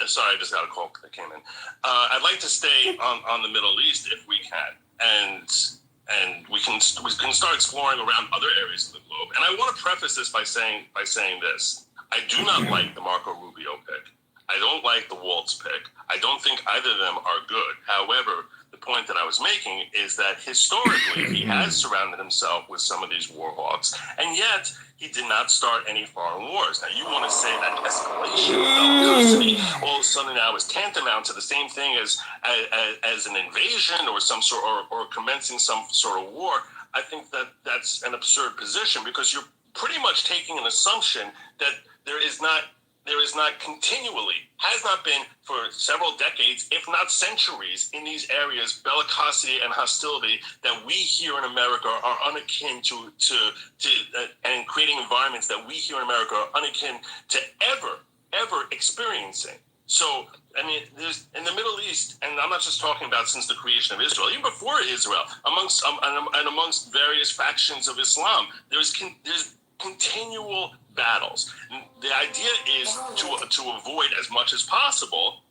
sorry, I just got a call that came in. I'd like to stay on the Middle East if we can, and we can start exploring around other areas of the globe. And I want to preface this by saying this: I do not like the Marco Rubio pick. I don't like the Waltz pick. I don't think either of them are good. However, the point that I was making is that historically he has surrounded himself with some of these war hawks, and yet he did not start any foreign wars. Now, you want to say that escalation of bellicosity all of a sudden now is tantamount to the same thing as an invasion or some sort or commencing some sort of war. I think that's an absurd position, because you're pretty much taking an assumption that there is not continually, has not been for several decades, if not centuries, in these areas, bellicosity and hostility that we here in America are unakin to and creating environments that we here in America are unakin to ever experiencing. So, I mean, there's in the Middle East, and I'm not just talking about since the creation of Israel, even before Israel, amongst various factions of Islam, there's continual battles. The idea is to avoid as much as possible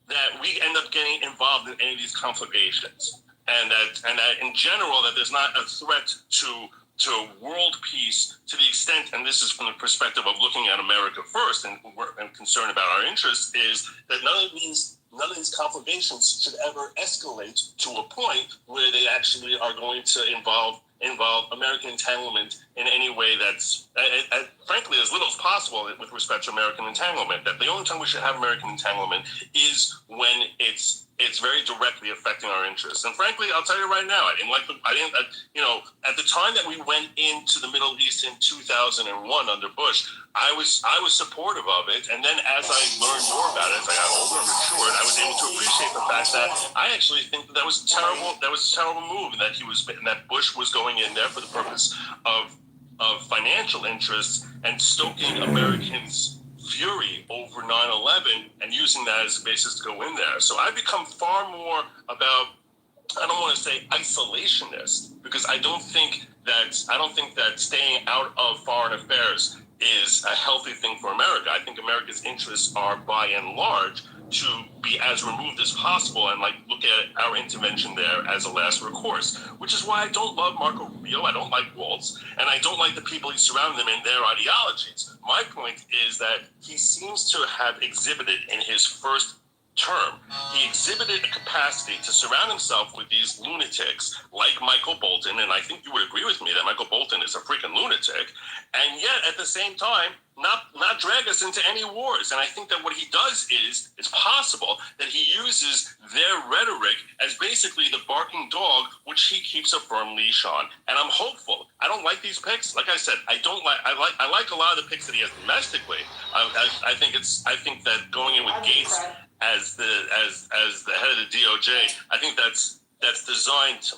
that we end up getting involved in any of these conflagrations, and that in general that there's not a threat to world peace to the extent, and this is from the perspective of looking at America first and concerned about our interests, is that none of these conflagrations should ever escalate to a point where they actually are going to involve American entanglement in any way that's, frankly, as little as possible with respect to American entanglement. That the only time we should have American entanglement is when it's very directly affecting our interests. And frankly, I'll tell you right now, at the time that we went into the Middle East in 2001 under Bush, I was supportive of it. And then as I learned more about it, as I got older and matured, I was able to appreciate the fact that I actually think that was terrible. That was a terrible move, and that Bush was going in there for the purpose of of financial interests and stoking Americans' fury over 9/11 and using that as a basis to go in there. So I've become far more about, I don't want to say isolationist, because I don't think that staying out of foreign affairs is a healthy thing for America. I think America's interests are, by and large, to be as removed as possible and look at our intervention there as a last recourse, which is why I don't love Marco Rubio, I don't like Waltz, and I don't like the people he surrounded them in their ideologies. My point is that he seems to have exhibited in his first term, he exhibited a capacity to surround himself with these lunatics like Michael Bolton, and I think you would agree with me that Michael Bolton is a freaking lunatic, and yet at the same time not drag us into any wars. And I think that what he does is, it's possible that he uses their rhetoric as basically the barking dog, which he keeps a firm leash on. And I'm hopeful. I don't like these picks. Like I said, I like a lot of the picks that he has domestically. I think that going in with Gates as the head of the DOJ, I think that's designed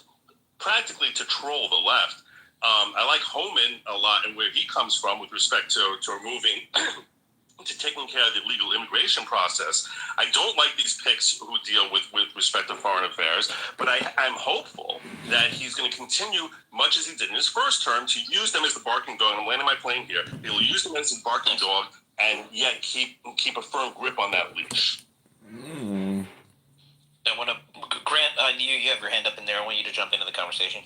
practically to troll the left. I like Homan a lot and where he comes from with respect to removing to taking care of the legal immigration process. I don't like these picks who deal with respect to foreign affairs, but I'm hopeful that he's going to continue, much as he did in his first term, to use them as the barking dog. And I'm landing my plane here. He'll use them as the barking dog and yet keep a firm grip on that leash. I want to, Grant, you have your hand up in there. I want you to jump into the conversation.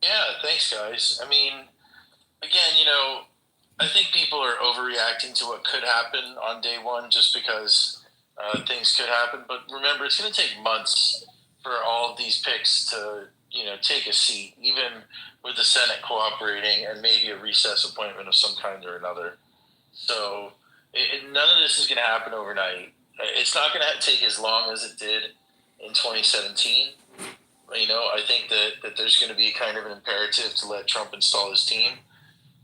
Yeah, thanks, guys. I mean, again, I think people are overreacting to what could happen on day one just because things could happen. But remember, it's going to take months for all of these picks to, take a seat, even with the Senate cooperating and maybe a recess appointment of some kind or another. So none of this is going to happen overnight. It's not going to take as long as it did in 2017. I think that there's going to be kind of an imperative to let Trump install his team.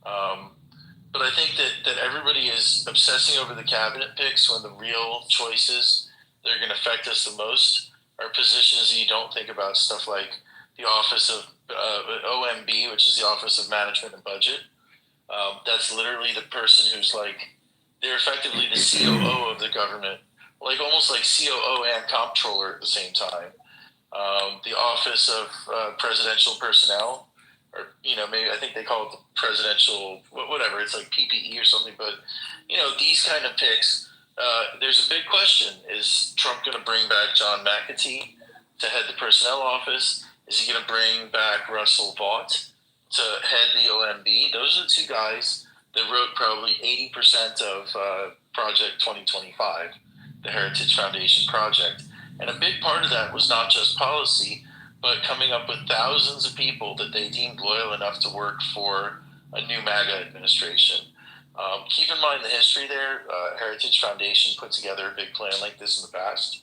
But I think that everybody is obsessing over the cabinet picks when the real choices that are going to affect us the most are positions that you don't think about, stuff like the Office of OMB, which is the Office of Management and Budget. That's literally the person who's they're effectively the COO of the government, almost like COO and comptroller at the same time. The Office of Presidential Personnel, or maybe I think they call it the presidential whatever. It's like PPE or something. But these kind of picks, there's a big question: is Trump going to bring back John McAtee to head the personnel office? Is he going to bring back Russell Vought to head the OMB? Those are the two guys that wrote probably 80% of Project 2025, the Heritage Foundation project. And a big part of that was not just policy, but coming up with thousands of people that they deemed loyal enough to work for a new MAGA administration. Keep in mind the history there. Heritage Foundation put together a big plan like this in the past.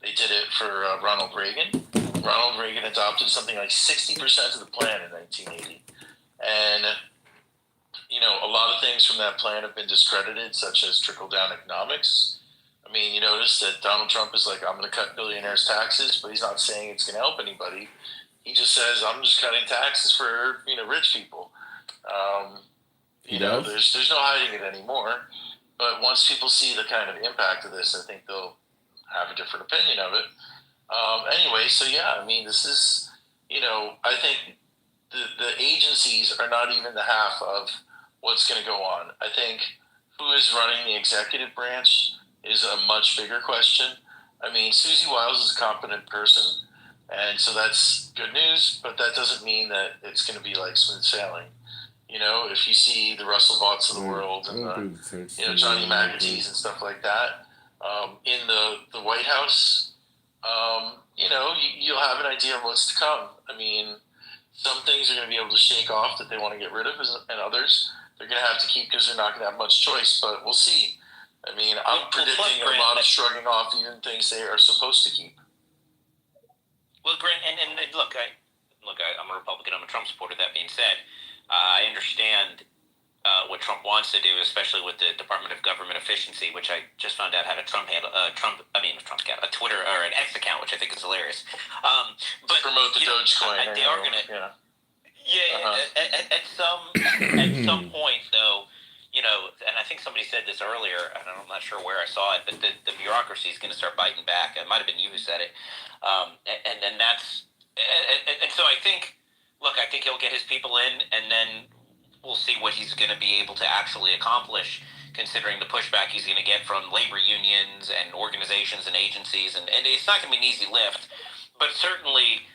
They did it for Ronald Reagan. Ronald Reagan adopted something like 60% of the plan in 1980. And, a lot of things from that plan have been discredited, such as trickle-down economics. I mean, you notice that Donald Trump is I'm going to cut billionaires' taxes, but he's not saying it's going to help anybody. He just says, I'm just cutting taxes for, rich people. There's no hiding it anymore. But once people see the kind of impact of this, I think they'll have a different opinion of it. Anyway, so yeah, I mean, this is, I think the agencies are not even the half of what's going to go on. I think who is running the executive branch is a much bigger question. I mean, Susie Wiles is a competent person, and so that's good news, but that doesn't mean that it's going to be smooth sailing. If you see the Russell Vaught's of the world and Johnny McAtee's and stuff like that in the White House, you'll have an idea of what's to come. I mean, some things are going to be able to shake off that they want to get rid of, and others they're going to have to keep because they're not going to have much choice, but we'll see. I mean, I'm predicting a lot of shrugging off even things they are supposed to keep. Well, Grant, and look, I'm a Republican. I'm a Trump supporter. That being said, I understand what Trump wants to do, especially with the Department of Government Efficiency, which I just found out had a a Twitter or an X account, which I think is hilarious. But to promote the Dogecoin. they are going to. At some point, though, and I think somebody said this earlier, and I'm not sure where I saw it, but the bureaucracy is going to start biting back. It might have been you who said it, and that's and so I think he'll get his people in, and then we'll see what he's going to be able to actually accomplish, considering the pushback he's going to get from labor unions and organizations and agencies, and it's not going to be an easy lift, but certainly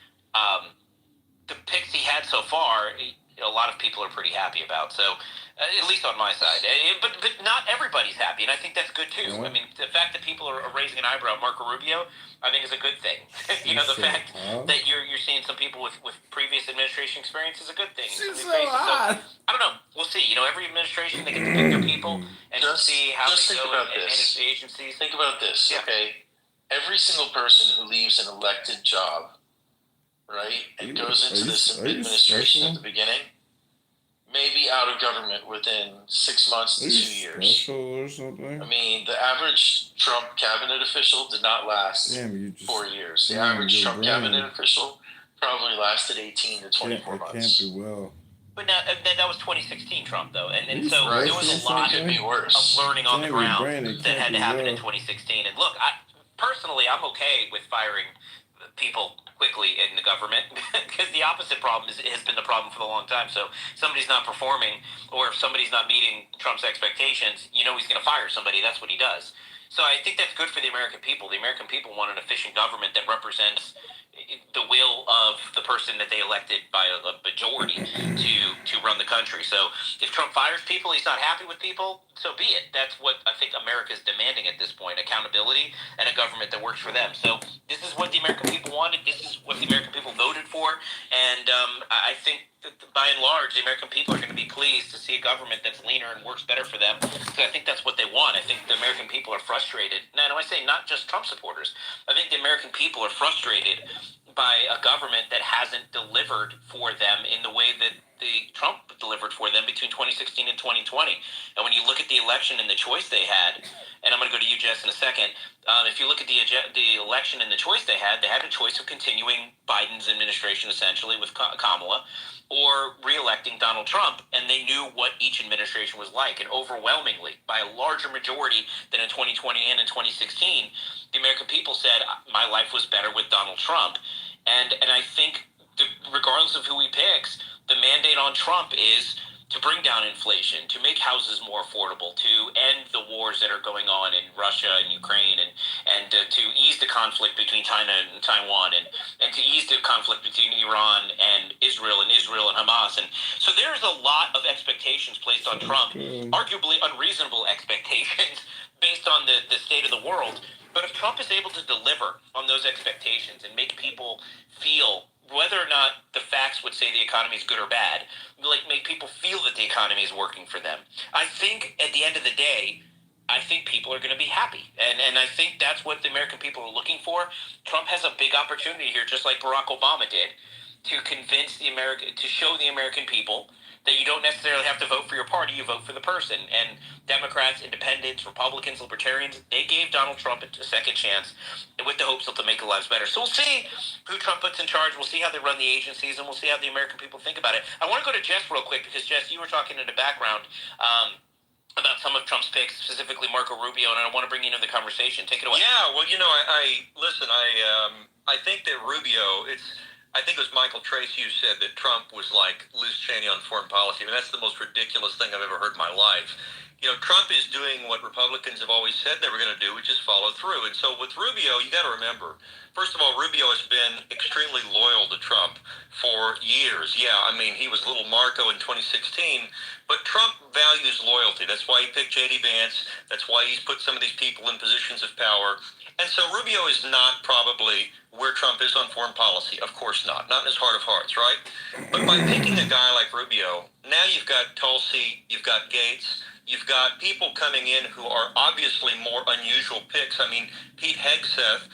the picks he had so far, a lot of people are pretty happy about. So, at least on my side, but not everybody's happy, and I think that's good too. I mean, the fact that people are raising an eyebrow at Marco Rubio, I think is a good thing. The fact that you're seeing some people with previous administration experience is a good thing. So, I don't know. We'll see. Every administration, they get to pick their people and see how they go and manage the agencies. Think about this, okay? Every single person who leaves an elected job, right, and goes into this administration at the beginning, may be out of government within 6 months to 2 years. Or something? I mean, the average Trump cabinet official did not last 4 years. The average Trump cabinet official probably lasted 18 to 24 months. Can't be well. But now, that was 2016 Trump, though, and so right. there was a lot of learning on the ground that had to happen in 2016. And look, personally, I'm okay with firing people quickly in the government because the opposite problem has been the problem for a long time. So if somebody's not performing, or if somebody's not meeting Trump's expectations, he's going to fire somebody. That's what he does. So I think that's good for the American people. The American people want an efficient government that represents the will of the person that they elected by a majority to run the country. So if Trump fires people, he's not happy with people, so be it. That's what I think America's demanding at this point: accountability and a government that works for them. So this is what the American people wanted. This is what the American people voted for. And I think that by and large, the American people are going to be pleased to see a government that's leaner and works better for them. So I think that's what they want. I think the American people are frustrated. Now, I say not just Trump supporters. I think the American people are frustrated by a government that hasn't delivered for them in the way that the Trump delivered for them between 2016 and 2020. And when you look at the election and the choice they had, and I'm going to go to you, Jess, in a second. If you look at the election and the choice they had a choice of continuing Biden's administration, essentially, with Kamala, or re-electing Donald Trump, and they knew what each administration was like. And overwhelmingly, by a larger majority than in 2020 and in 2016, the American people said, my life was better with Donald Trump. And I think, regardless of who he picks, the mandate on Trump is to bring down inflation, to make houses more affordable, to end the wars that are going on in Russia and Ukraine, and to ease the conflict between China and Taiwan, and to ease the conflict between Iran and Israel and Hamas. And so there's a lot of expectations placed on Trump, arguably unreasonable expectations based on the state of the world. But if Trump is able to deliver on those expectations and make people feel, whether or not the facts would say the economy is good or bad, make people feel that the economy is working for them, I think at the end of the day, I think people are going to be happy. And I think that's what the American people are looking for. Trump has a big opportunity here, just like Barack Obama did, to convince to show the American people that you don't necessarily have to vote for your party, you vote for the person. And Democrats, Independents, Republicans, Libertarians, they gave Donald Trump a second chance with the hopes to make their lives better. So we'll see who Trump puts in charge. We'll see how they run the agencies, and we'll see how the American people think about it. I want to go to Jess real quick, because, Jess, you were talking in the background about some of Trump's picks, specifically Marco Rubio, and I want to bring you into the conversation. Take it away. Yeah, well, I think that Rubio, I think it was Michael Tracy who said that Trump was like Liz Cheney on foreign policy. I mean, that's the most ridiculous thing I've ever heard in my life. Trump is doing what Republicans have always said they were going to do, which is follow through. And so with Rubio, you got to remember, first of all, Rubio has been extremely loyal to Trump for years. Yeah, I mean, he was little Marco in 2016, but Trump values loyalty. That's why he picked J.D. Vance. That's why he's put some of these people in positions of power. And so Rubio is not probably where Trump is on foreign policy. Of course not. Not in his heart of hearts, right? But by picking a guy like Rubio, now you've got Tulsi, you've got Gates, you've got people coming in who are obviously more unusual picks. I mean, Pete Hegseth,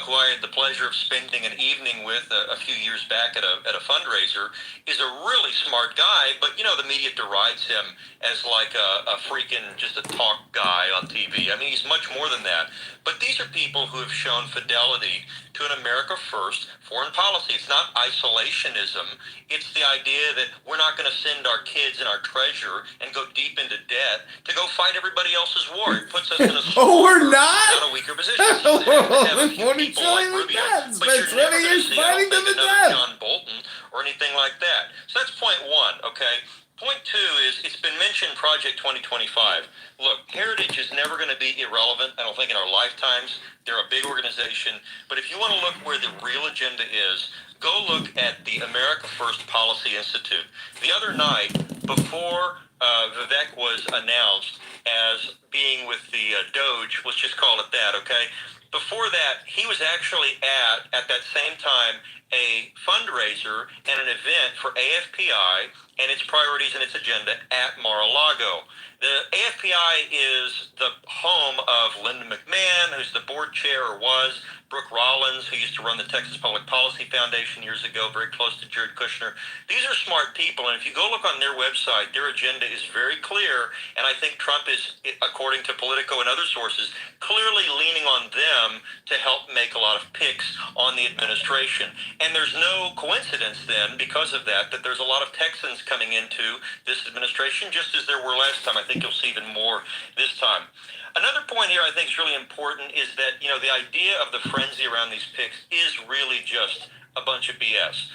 who I had the pleasure of spending an evening with a few years back at a fundraiser, is a really smart guy, but, the media derides him as like a freaking just a talk guy on TV. I mean, he's much more than that. But these are people who have shown fidelity to an America First foreign policy. It's not isolationism. It's the idea that we're not going to send our kids and our treasure and go deep into debt to go fight everybody else's war. It puts us in a we're not? a weaker position. So We're have only a few 40 people like trillion Rubio, debt. but you're Spent never 20 gonna years see, I fighting don't to think, the another death. John Bolton or anything like that. So that's point one, okay? Point two is, it's been mentioned, Project 2025. Look, Heritage is never going to be irrelevant, I don't think, in our lifetimes. They're a big organization. But if you want to look where the real agenda is, go look at the America First Policy Institute. The other night, before Vivek was announced as being with the Doge, let's just call it that, okay? Before that, he was actually at that same time, a fundraiser and an event for AFPI and its priorities and its agenda at Mar-a-Lago. The AFPI is the home of Linda McMahon, who's the board chair or was, Brooke Rollins, who used to run the Texas Public Policy Foundation years ago, very close to Jared Kushner. These are smart people, and if you go look on their website, their agenda is very clear, and I think Trump is, according to Politico and other sources, clearly leaning on them to help make a lot of picks on the administration. And there's no coincidence then, because of that, that there's a lot of Texans coming into this administration, just as there were last time. I think you'll see even more this time. Another point here I think is really important is that, you know, the idea of the frenzy around these picks is really just a bunch of BS.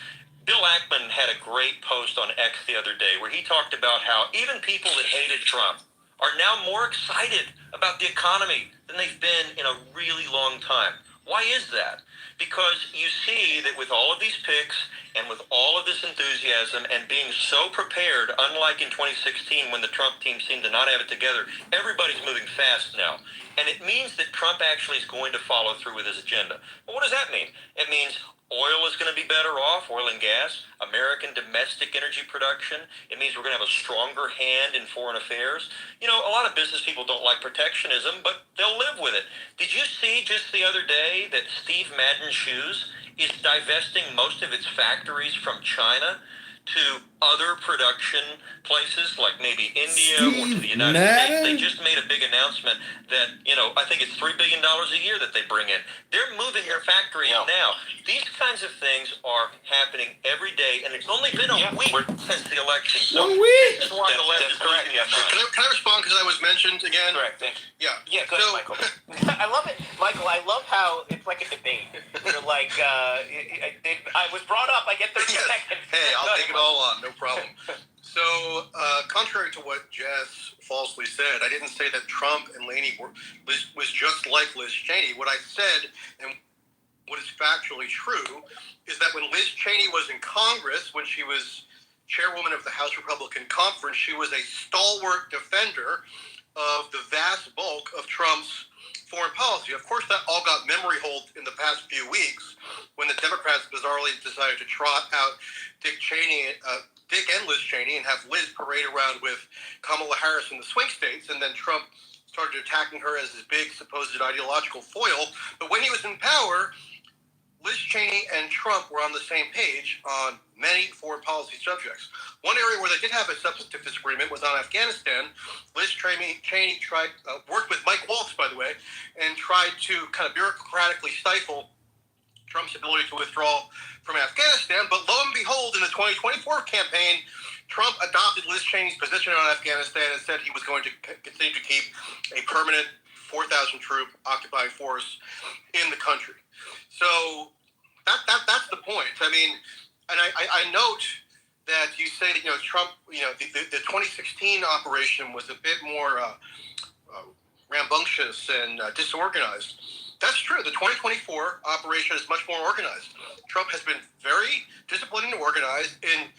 Bill Ackman had a great post on X the other day where he talked about how even people that hated Trump are now more excited about the economy than they've been in a really long time. Why is that? Because you see that with all of these picks and with all of this enthusiasm and being so prepared, unlike in 2016 when the Trump team seemed to not have it together, everybody's moving fast now. And it means that Trump actually is going to follow through with his agenda. Well, what does that mean? It means oil is going to be better off, oil and gas, American domestic energy production. It means we're going to have a stronger hand in foreign affairs. You know, a lot of business people don't like protectionism, but they'll live with it. Did you see just the other day that Steve Madden Shoes is divesting most of its factories from China to other production places like maybe India or to the United States? They just made a big announcement that, you know, I think it's $3 billion a year that they bring in. They're moving their factories now. These kinds of things are happening every day, and it's only been a week since the election. So this is why the left is correct. Can I respond because I was mentioned again? Correct. Thank you. Yeah. Yeah, go ahead, Michael. I love it, Michael. I love how it's like a debate. You're like, I was brought up. I get 30 seconds. Hey, I'll take it all on. No problem. So, contrary to what Jess falsely said, I didn't say that Trump and Laney was just like Liz Cheney. What I said, and what is factually true, is that when Liz Cheney was in Congress, when she was chairwoman of the House Republican Conference, she was a stalwart defender of the vast bulk of Trump's foreign policy. Of course, that all got memory hold in the past few weeks when the Democrats bizarrely decided to trot out Dick and Liz Cheney and have Liz parade around with Kamala Harris in the swing states, and then Trump started attacking her as his big supposed ideological foil. But when he was in power, Liz Cheney and Trump were on the same page on many foreign policy subjects. One area where they did have a substantive disagreement was on Afghanistan. Liz Cheney worked with Mike Waltz, by the way, and tried to kind of bureaucratically stifle Trump's ability to withdraw from Afghanistan. But lo and behold, in the 2024 campaign, Trump adopted Liz Cheney's position on Afghanistan and said he was going to continue to keep a permanent 4,000 troop occupying force in the country. So that's the point. I mean, and I note that you say that, you know, Trump, you know, the 2016 operation was a bit more rambunctious and disorganized. That's true. The 2024 operation is much more organized. Trump has been very disciplined and organized in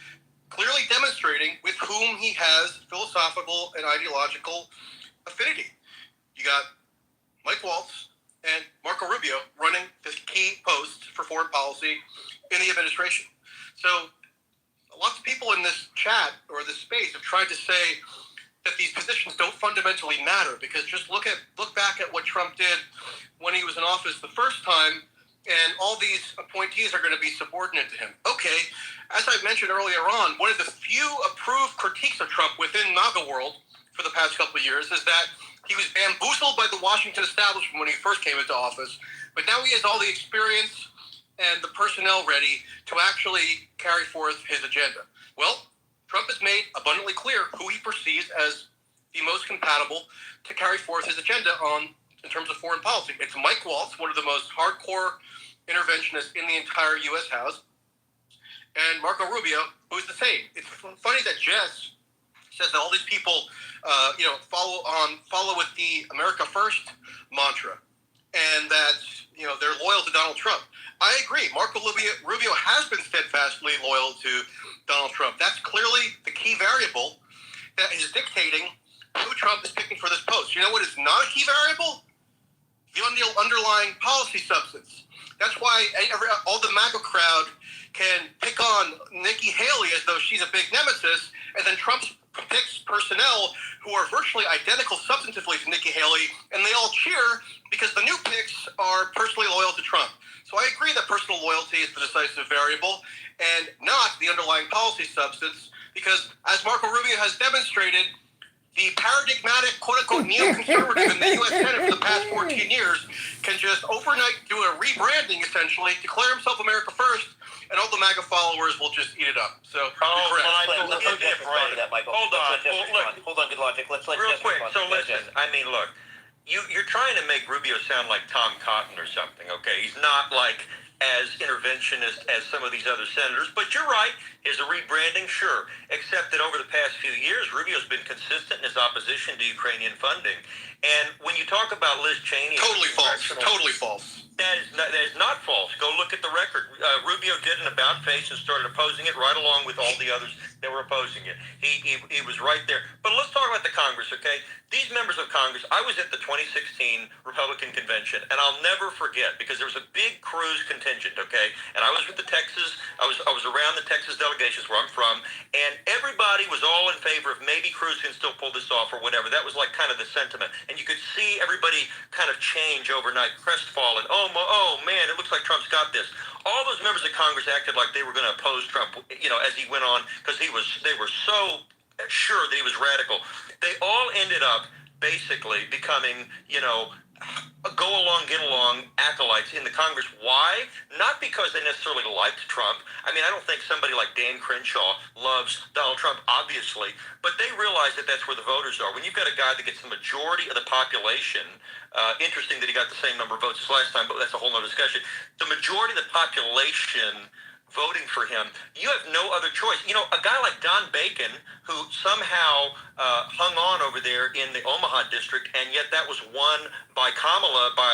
clearly demonstrating with whom he has philosophical and ideological affinity. You got Mike Waltz and Marco Rubio running the key posts for foreign policy in the administration. So lots of people in this chat or this space have tried to say that these positions don't fundamentally matter, because just look back at what Trump did when he was in office the first time, and all these appointees are going to be subordinate to him. Okay, as I mentioned earlier on, one of the few approved critiques of Trump within MAGA world for the past couple of years is that he was bamboozled by the Washington establishment when he first came into office, but now he has all the experience and the personnel ready to actually carry forth his agenda? Well, Trump has made abundantly clear who he perceives as the most compatible to carry forth his agenda in terms of foreign policy. It's Mike Waltz, one of the most hardcore interventionists in the entire U.S. House, and Marco Rubio, who's the same. It's funny that Jess says that all these people, follow with the America First mantra, and that they're loyal to Donald Trump. I agree. Marco Rubio has been steadfastly loyal to Donald Trump. That's clearly the key variable that is dictating who Trump is picking for this post. You know what is not a key variable? The underlying policy substance. That's why all the MAGA crowd can pick on Nikki Haley as though she's a big nemesis, and then Trump picks personnel who are virtually identical substantively to Nikki Haley, and they all cheer because the new picks are personally loyal to Trump. So I agree that personal loyalty is the decisive variable and not the underlying policy substance, because as Marco Rubio has demonstrated, the paradigmatic, quote-unquote, neoconservative in the U.S. Senate for the past 14 years can just overnight do a rebranding, essentially, declare himself America First, and all the MAGA followers will just eat it up. So, Michael, let's let Jeff respond to that, Michael. Hold on. Hold on, good logic. Let's let Real Jeff quick, respond so to that, listen, Jeff. I mean, look, you're trying to make Rubio sound like Tom Cotton or something, okay? He's not like as interventionist as some of these other senators, but you're right, is a rebranding, sure, except that over the past few years, Rubio's been consistent in his opposition to Ukrainian funding. And when you talk about Liz Cheney... Totally false. That is not false. Go look at the record. Rubio did an about face and started opposing it right along with all the others that were opposing it. He was right there. But let's talk about the Congress, okay? These members of Congress, I was at the 2016 Republican convention, and I'll never forget, because there was a big Cruz contingent, okay? And I was with the Texas, I was around the Texas delegations where I'm from, and everybody was all in favor of maybe Cruz can still pull this off or whatever. That was like kind of the sentiment. And you could see everybody kind of change overnight, crestfallen. Oh man, it looks like Trump's got this. All those members of Congress acted like they were going to oppose Trump, as he went on, because they were so sure that he was radical. They all ended up basically becoming, go along, get along acolytes in the Congress. Why? Not because they necessarily liked Trump. I mean, I don't think somebody like Dan Crenshaw loves Donald Trump, obviously, but they realize that that's where the voters are. When you've got a guy that gets the majority of the population, interesting that he got the same number of votes as last time, but that's a whole nother discussion. The majority of the population voting for him, you have no other choice. A guy like Don Bacon, who somehow hung on over there in the Omaha district, and yet that was won by Kamala by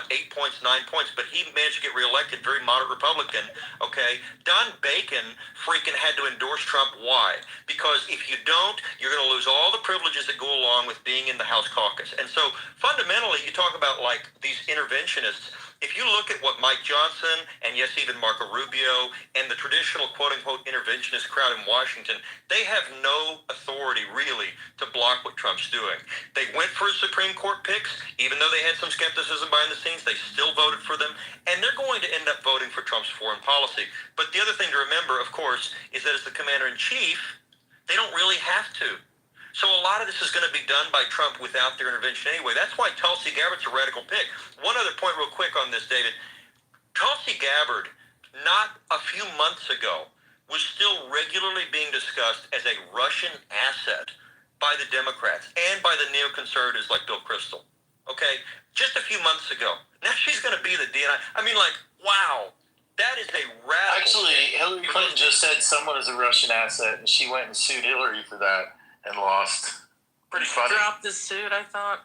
8 points, 9 points, but he managed to get reelected, very moderate Republican, okay? Don Bacon freaking had to endorse Trump. Why? Because if you don't, you're going to lose all the privileges that go along with being in the House caucus. And so fundamentally, you talk about these interventionists. If you look at what Mike Johnson and yes, even Marco Rubio and the traditional quote-unquote interventionist crowd in Washington, they have no authority really to block what Trump's doing. They went for his Supreme Court picks, even though they had some skepticism behind the scenes, they still voted for them, and they're going to end up voting for Trump's foreign policy. But the other thing to remember, of course, is that as the commander-in-chief, they don't really have to. So a lot of this is going to be done by Trump without their intervention anyway. That's why Tulsi Gabbard's a radical pick. One other point real quick on this, David. Tulsi Gabbard, not a few months ago, was still regularly being discussed as a Russian asset by the Democrats and by the neoconservatives like Bill Kristol. Okay? Just a few months ago. Now she's going to be the DNI. Wow. That is a radical Actually, pick. Hillary Clinton just said someone is a Russian asset, and she went and sued Hillary for that. And lost. Pretty funny. Dropped the suit, I thought.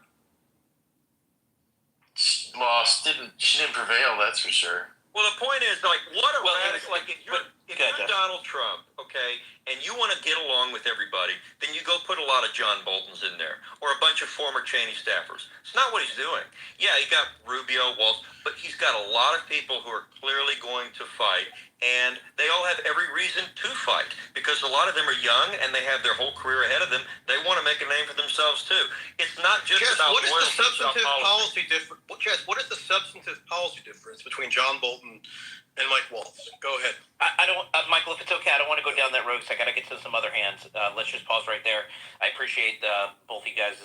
She lost. She didn't prevail, that's for sure. Well, the point is, what a radical... If you're Donald Trump, okay, and you want to get along with everybody, then you go put a lot of John Boltons in there, or a bunch of former Cheney staffers. It's not what he's doing. Yeah, he got Rubio, Waltz, but he's got a lot of people who are clearly going to fight, and they all have every reason to fight, because a lot of them are young, and they have their whole career ahead of them. They want to make a name for themselves, too. It's not just about what is the substantive policy difference? Jess, what is the substantive policy difference between John Bolton and Mike Waltz? Go ahead. I don't, Michael, if it's okay, I don't want to go down that road because I got to get to some other hands. Let's just pause right there. I appreciate both you guys'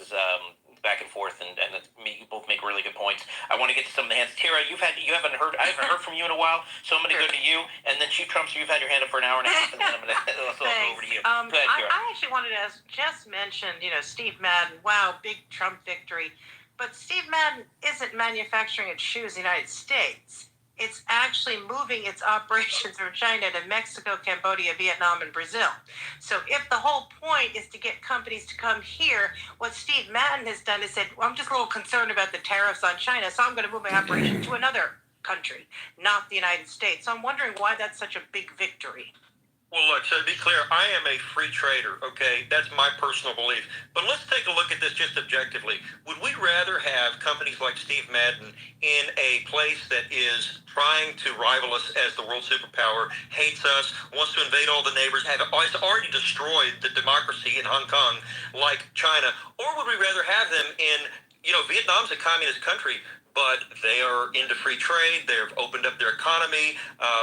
back and forth, and you both make really good points. I want to get to some of the hands. Tara, I haven't heard from you in a while, so I'm going to go to you, and then Chief Trumpster, you've had your hand up for an hour and a half, and then I'm going to go over to you. Go ahead, Tara. I actually wanted to just mention, Steve Madden. Wow, big Trump victory. But Steve Madden isn't manufacturing its shoes in the United States. It's actually moving its operations from China to Mexico, Cambodia, Vietnam, and Brazil. So if the whole point is to get companies to come here, what Steve Madden has done is said, well, I'm just a little concerned about the tariffs on China, so I'm going to move my operation to another country, not the United States. So I'm wondering why that's such a big victory. Well, look, so to be clear, I am a free trader, okay? That's my personal belief. But let's take a look at this just objectively. Would we rather have companies like Steve Madden in a place that is trying to rival us as the world superpower, hates us, wants to invade all the neighbors, has already destroyed the democracy in Hong Kong like China? Or would we rather have them in, Vietnam's a communist country, but they are into free trade. They've opened up their economy.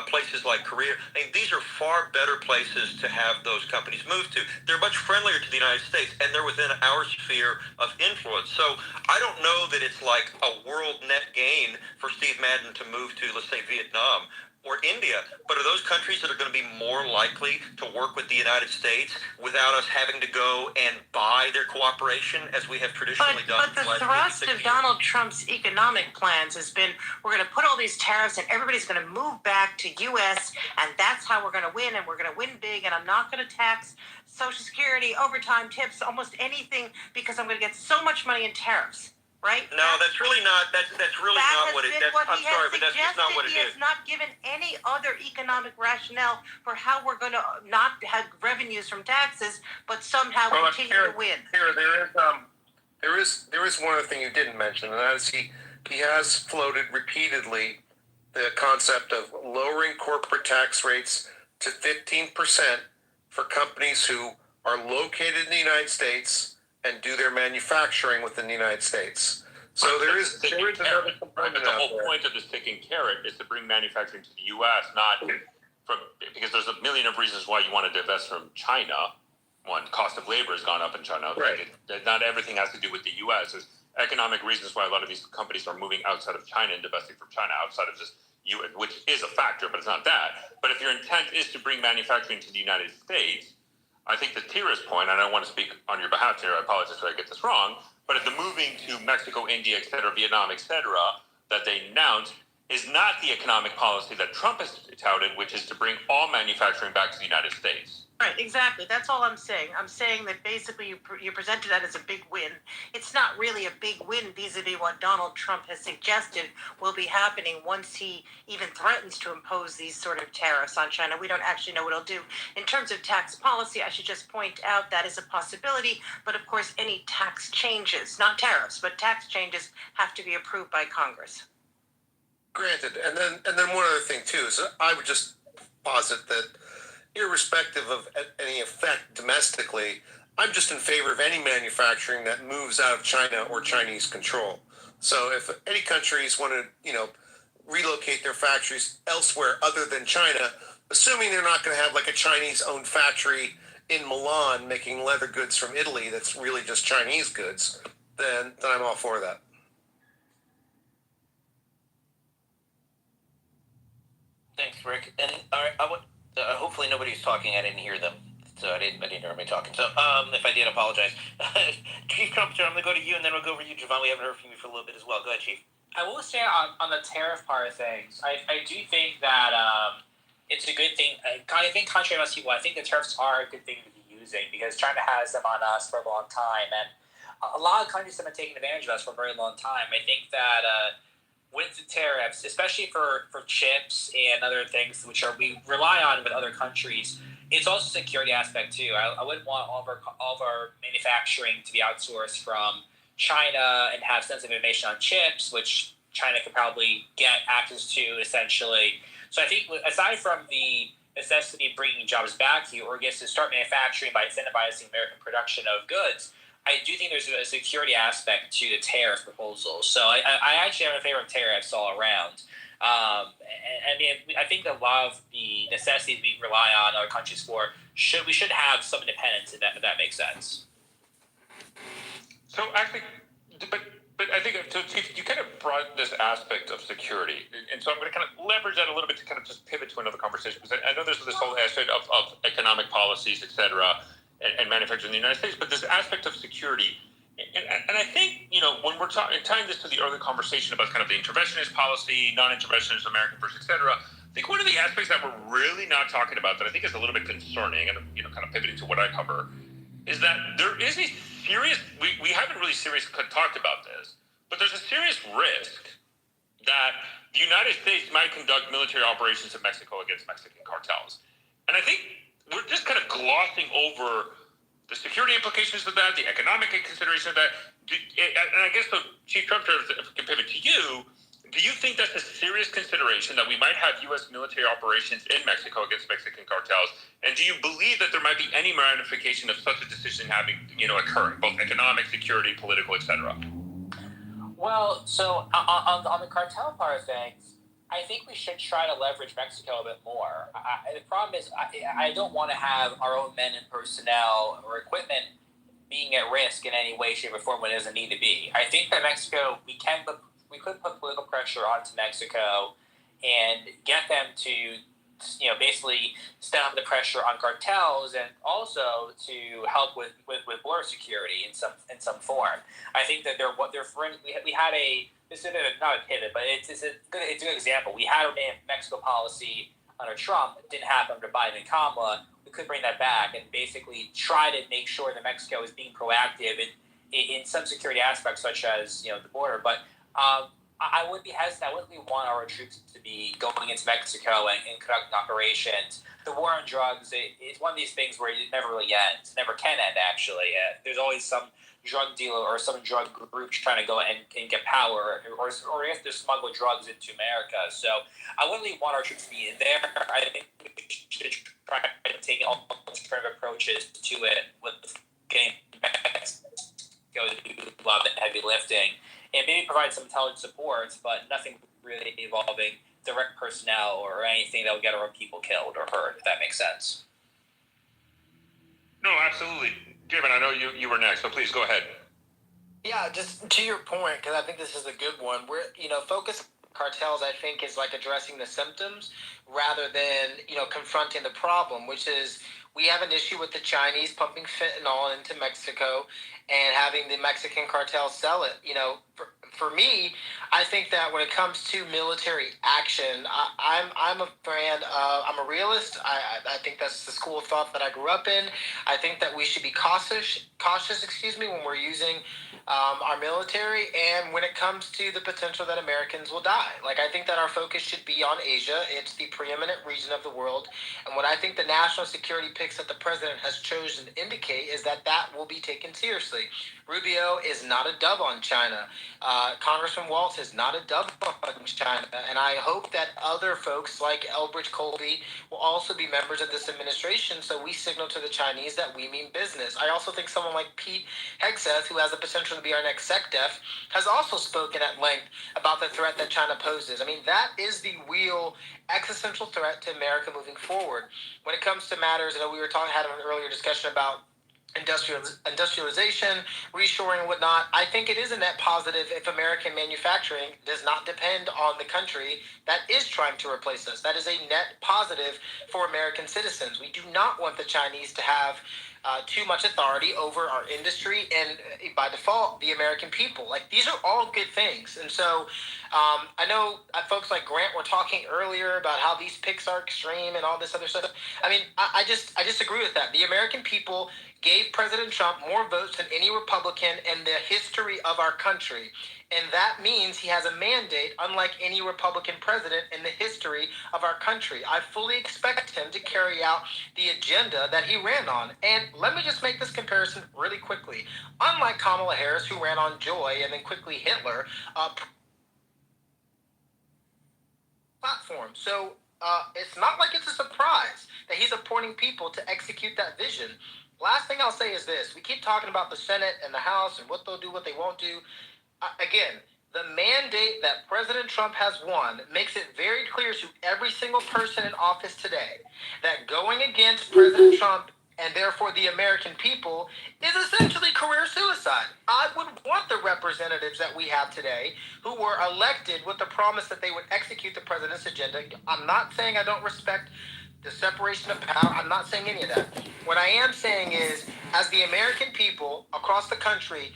Places like Korea. I mean, these are far better places to have those companies move to. They're much friendlier to the United States, and they're within our sphere of influence. So I don't know that it's like a world net gain for Steve Madden to move to, let's say, Vietnam or India, but are those countries that are going to be more likely to work with the United States without us having to go and buy their cooperation as we have traditionally done? But the thrust of Donald Trump's economic plans has been, we're going to put all these tariffs and everybody's going to move back to U.S. and that's how we're going to win, and we're going to win big, and I'm not going to tax Social Security, overtime, tips, almost anything, because I'm going to get so much money in tariffs. Right? No, that's really not. That's really not what it is. I'm sorry, but that's just not what it is. He has not given any other economic rationale for how we're going to not have revenues from taxes, but somehow continue to win. Here, there is one other thing you didn't mention, and that is he has floated repeatedly the concept of lowering corporate tax rates to 15% for companies who are located in the United States and do their manufacturing within the United States. So there is another component. The whole point of the sticking carrot is to bring manufacturing to the U.S., not because there's a million of reasons why you want to divest from China. One, cost of labor has gone up in China. Right. Not everything has to do with the U.S. There's economic reasons why a lot of these companies are moving outside of China and divesting from China outside of just U.S., which is a factor, but it's not that. But if your intent is to bring manufacturing to the United States, I think to Tira's point, and I don't want to speak on your behalf, Tira, I apologize if I get this wrong, but if the moving to Mexico, India, et cetera, Vietnam, et cetera, that they announced is not the economic policy that Trump has touted, which is to bring all manufacturing back to the United States. Right, exactly. That's all I'm saying. I'm saying that basically you presented that as a big win. It's not really a big win vis-a-vis what Donald Trump has suggested will be happening once he even threatens to impose these sort of tariffs on China. We don't actually know what he'll do. In terms of tax policy, I should just point out that is a possibility, but of course any tax changes, not tariffs, but tax changes have to be approved by Congress. Granted, and then one other thing too is I would just posit that irrespective of any effect domestically, I'm just in favor of any manufacturing that moves out of China or Chinese control. So if any countries want to, relocate their factories elsewhere other than China, assuming they're not going to have like a Chinese-owned factory in Milan making leather goods from Italy that's really just Chinese goods, then I'm all for that. Thanks, Rick. And hopefully nobody's talking. I didn't hear them, so I didn't hear anybody talking. So if I did, apologize. Chief Trumpster, I'm going to go to you, and then we'll go over to you, Javon. We haven't heard from you for a little bit as well. Go ahead, Chief. I will say on the tariff part of things, I do think that it's a good thing. I think contrary to most people, I think the tariffs are a good thing to be using because China has them on us for a long time, and a lot of countries have been taking advantage of us for a very long time. I think that with the tariffs, especially for chips and other things which we rely on with other countries, it's also a security aspect too. I wouldn't want all of our manufacturing to be outsourced from China and have sensitive information on chips, which China could probably get access to essentially. So I think aside from the necessity of bringing jobs back here, or gets to start manufacturing by incentivizing American production of goods, I do think there's a security aspect to the tariff proposal. So I actually am in favor of tariffs all around. I think a lot of the necessities we rely on other countries for, we should have some independence if that makes sense. So actually, But I think, so Chief, you kind of brought this aspect of security, and so I'm going to kind of leverage that a little bit to kind of just pivot to another conversation, because I know there's this whole aspect of economic policies, et cetera, and manufacturing in the United States, but this aspect of security, and I think, when we're tying this to the earlier conversation about kind of the interventionist policy, non-interventionist, American first, et cetera, I think one of the aspects that we're really not talking about that I think is a little bit concerning, and kind of pivoting to what I cover, is that there is a serious, we haven't really seriously talked about this, but there's a serious risk that the United States might conduct military operations in Mexico against Mexican cartels. And I think we're just kind of glossing over the security implications of that, the economic consideration of that. And I guess, so Chief Trump, if I can pivot to you, do you think that's a serious consideration that we might have U.S. military operations in Mexico against Mexican cartels? And do you believe that there might be any ramification of such a decision having, occurring, both economic, security, political, et cetera? Well, so on the cartel part of things, I think we should try to leverage Mexico a bit more. The problem is I don't want to have our own men and personnel or equipment being at risk in any way, shape, or form when it doesn't need to be. I think that Mexico, we could put political pressure onto Mexico and get them to, basically step up the pressure on cartels, and also to help with border security in some form. I think that we had this is not a pivot, but it's a good example. We had a Mexico policy under Trump. It didn't happen under Biden and Kamala. We could bring that back and basically try to make sure that Mexico is being proactive in some security aspects, such as the border. But I would be hesitant. I wouldn't want our troops to be going into Mexico and conducting operations. The war on drugs, it's one of these things where it never really ends. It never can end, actually. There's always some drug dealer or some drug group trying to go and get power, or if they smuggle drugs into America. So I wouldn't really want our troops to be in there. I think we should try to take alternative approaches to it with getting Mexico to do a lot of the heavy lifting, and maybe provide some intelligence support, but nothing really involving direct personnel or anything that would get our own people killed or hurt, if that makes sense. No, absolutely. Jamin, I know you were next, so please go ahead. Yeah, just to your point, because I think this is a good one. We're, focus cartels, I think, is like addressing the symptoms rather than, confronting the problem, which is we have an issue with the Chinese pumping fentanyl into Mexico and having the Mexican cartel sell it. For me, I think that when it comes to military action, I'm a fan of, I'm a realist. I think that's the school of thought that I grew up in. I think that we should be cautious, when we're using our military, and when it comes to the potential that Americans will die. Like, I think that our focus should be on Asia. It's the preeminent region of the world, and what I think the national security picks that the president has chosen to indicate is that will be taken seriously. Rubio is not a dub on China. Congressman Waltz is not a dub on China, and I hope that other folks like Elbridge Colby will also be members of this administration, so we signal to the Chinese that we mean business. I also think someone like Pete Hegseth, who has the potential to be our next SecDef, has also spoken at length about the threat that China poses. I mean, that is the real existential threat to America moving forward. When it comes to matters, we were had an earlier discussion about industrialization, reshoring, and whatnot. I think it is a net positive if American manufacturing does not depend on the country that is trying to replace us. That is a net positive for American citizens. We do not want the Chinese to have too much authority over our industry and, by default, the American people. Like, these are all good things. And so I know folks like Grant were talking earlier about how these picks are extreme and all this other stuff. I mean, I disagree with that. The American people gave President Trump more votes than any Republican in the history of our country. And that means he has a mandate unlike any Republican president in the history of our country. I fully expect him to carry out the agenda that he ran on. And let me just make this comparison really quickly. Unlike Kamala Harris, who ran on Joy and then quickly Hitler, platform. So it's not like it's a surprise that he's appointing people to execute that vision. Last thing I'll say is this. We keep talking about the Senate and the House and what they'll do, what they won't do. Again, the mandate that President Trump has won makes it very clear to every single person in office today that going against President Trump and therefore the American people, is essentially career suicide. I would want the representatives that we have today who were elected with the promise that they would execute the president's agenda. I'm not saying I don't respect the separation of power. I'm not saying any of that. What I am saying is, as the American people across the country,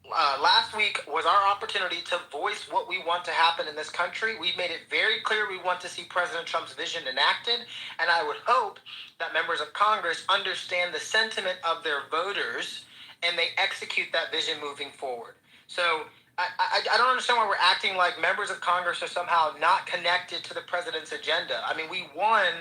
last week was our opportunity to voice what we want to happen in this country. We've made it very clear we want to see President Trump's vision enacted, and I would hope that members of Congress understand the sentiment of their voters and they execute that vision moving forward. So I don't understand why we're acting like members of Congress are somehow not connected to the president's agenda. I mean, we won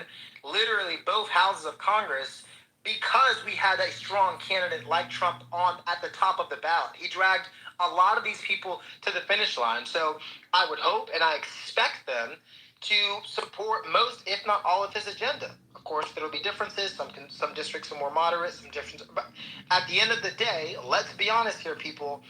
literally both houses of Congress because we had a strong candidate like Trump at the top of the ballot. He dragged a lot of these people to the finish line. So I would hope and I expect them to support most, if not all, of his agenda. Of course, there will be differences. Some districts are more moderate, some different. But at the end of the day, let's be honest here, people.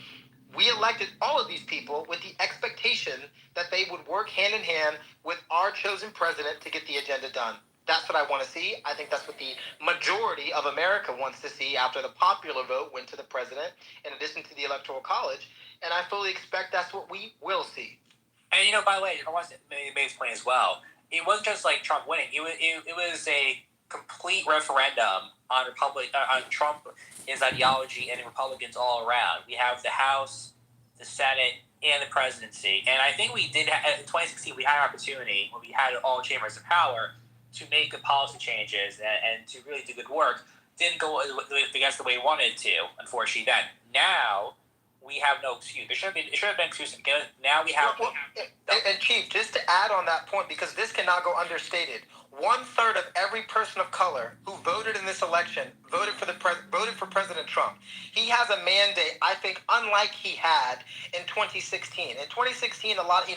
We elected all of these people with the expectation that they would work hand in hand with our chosen president to get the agenda done. That's what I want to see. I think that's what the majority of America wants to see after the popular vote went to the president, in addition to the Electoral College. And I fully expect that's what we will see. And by the way, I want to make this point as well. It wasn't just like Trump winning. It was a complete referendum on on Trump, his ideology, and Republicans all around. We have the House, the Senate, and the presidency. And I think we did in 2016. We had an opportunity when we had all chambers of power to make good policy changes and to really do good work. Didn't go against the way we wanted to, unfortunately. Then now we have no excuse. It should have been excuse. Now we have. And Chief, just to add on that point, because this cannot go understated. 1/3 of every person of color who voted in this election voted for President Trump. He has a mandate, I think, unlike he had in 2016. In 2016, a lot,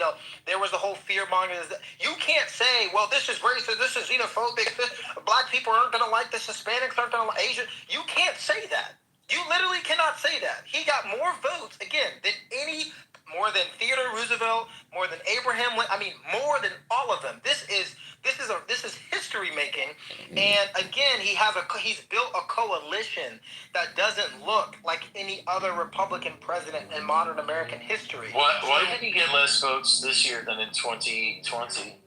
there was the whole fear mongering. You can't say, well, this is racist, this is xenophobic, black people aren't going to like this, Hispanics aren't going to like Asian. You can't say that. You literally cannot say that. He got more votes, again, more than Theodore Roosevelt, more than Abraham Lincoln. I mean, more than all of them. This is history making. And again, he's built a coalition that doesn't look like any other Republican president in modern American history. Why did he get less votes this year than in 2020?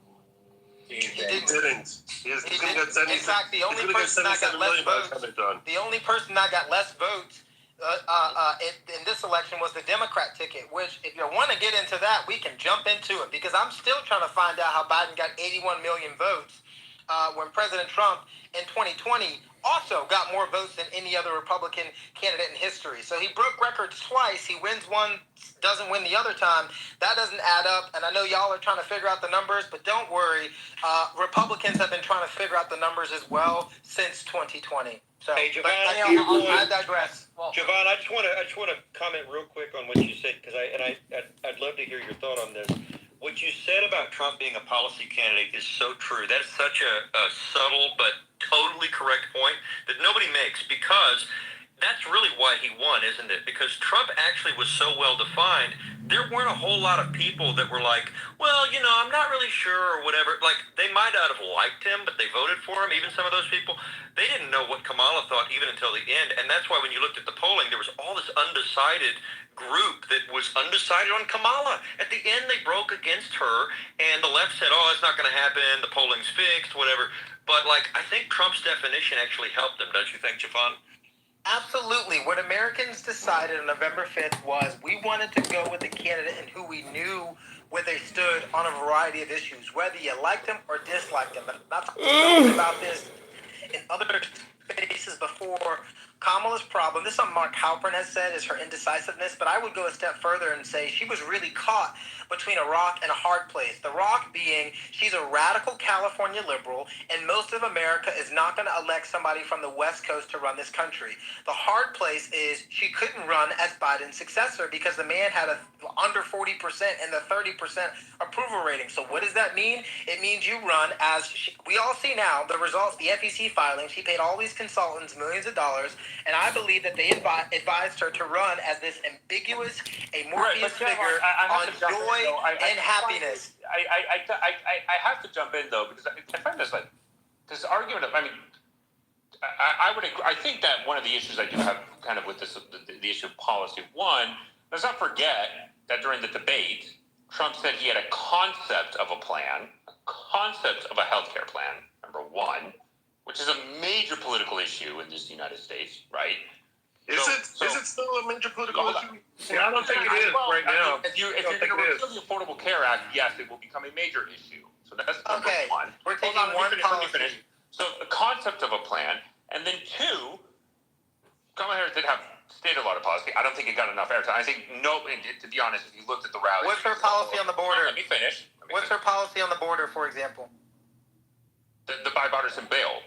He didn't. In fact, the only person that got less votes in this election was the Democrat ticket, which, if you want to get into that, we can jump into it, because I'm still trying to find out how Biden got 81 million votes when President Trump in 2020 also got more votes than any other Republican candidate in history. So he broke records twice. He wins one, doesn't win the other time. That doesn't add up. And I know y'all are trying to figure out the numbers, but don't worry. Republicans have been trying to figure out the numbers as well since 2020. So, hey, Javon, I digress. Javon, I just want to comment real quick on what you said, because I'd love to hear your thought on this. What you said about Trump being a policy candidate is so true. That is such a subtle but totally correct point that nobody makes, because that's really why he won, isn't it? Because Trump actually was so well defined. There weren't a whole lot of people that were like, well, I'm not really sure, or whatever. Like, they might not have liked him, but they voted for him. Even some of those people, they didn't know what Kamala thought even until the end. And that's why when you looked at the polling, there was all this undecided group that was undecided on Kamala. At the end, they broke against her, and the left said, oh, it's not going to happen, the polling's fixed, whatever. But, I think Trump's definition actually helped them, don't you think, Javon? Absolutely. What Americans decided on November 5th was we wanted to go with a candidate and who we knew where they stood on a variety of issues, whether you liked them or disliked them. But I've talked about this in other spaces before. Kamala's problem, this is something Mark Halpern has said, is her indecisiveness, but I would go a step further and say she was really caught between a rock and a hard place. The rock being she's a radical California liberal, and most of America is not going to elect somebody from the West Coast to run this country. The hard place is she couldn't run as Biden's successor because the man had under 40% and the 30% approval rating. So what does that mean? It means you run as we all see now, the results, the FEC filings. She paid all these consultants millions of dollars, and I believe that they advised her to run as this ambiguous, amorphous figure on joy and happiness. I have to jump in though, because I find this this argument of, I would agree. I think that one of the issues I do have kind of with this, the issue of policy, one, let's not forget that during the debate, Trump said he had a concept of a plan, a concept of a healthcare plan, number one, which is a major political issue in this United States, right? Is it still a major political issue? Yeah, I don't think it is right now. If you're going to repeal the Affordable Care Act, yes, it will become a major issue. So that's number one. We're taking Hold on, one let me finish. So the concept of a plan, and then two, Kamala Harris did have stated a lot of policy. I don't think it got enough airtime. I think to be honest, if you looked at the rally, What's her policy on the border? Let me finish. What's her policy on the border, for example? The bipartisan bail.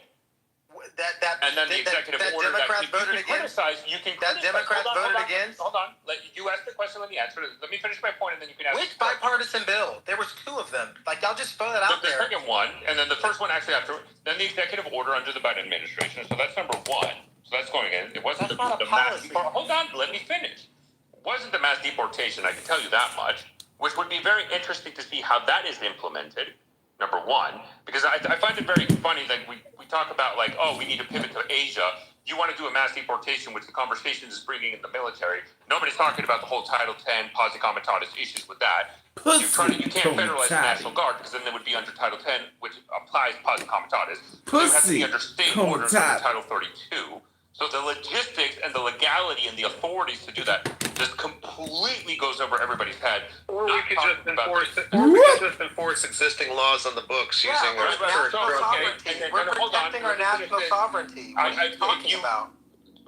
And then the executive order Democrats that voted you can criticize. You can That Democrats voted against. Hold on. You asked the question. Let me answer it. Let me finish my point, and then you can ask. Which bipartisan bill? There was two of them. Like, y'all just throw that out the there. second one, and then the first one actually after. Then the executive order under the Biden administration. So that's number one. So that's going in. It wasn't the mass deportation. Hold on. Let me finish. It wasn't the mass deportation. I can tell you that much. Which would be very interesting to see how that is implemented. Number one, because I find it very funny that we talk about like, oh, we need to pivot to Asia. You want to do a mass deportation, which the conversation is bringing in the military. Nobody's talking about the whole Title 10 posse comitatus issues with that. You can't federalize the National Guard because then they would be under Title 10, which applies posse comitatus. So it has to be under state orders under Title 32. So the logistics and the legality and the authorities to do that just completely goes over everybody's head. Or we could just enforce existing laws on the books using national sovereignty. We're protecting our national sovereignty. What are you talking about?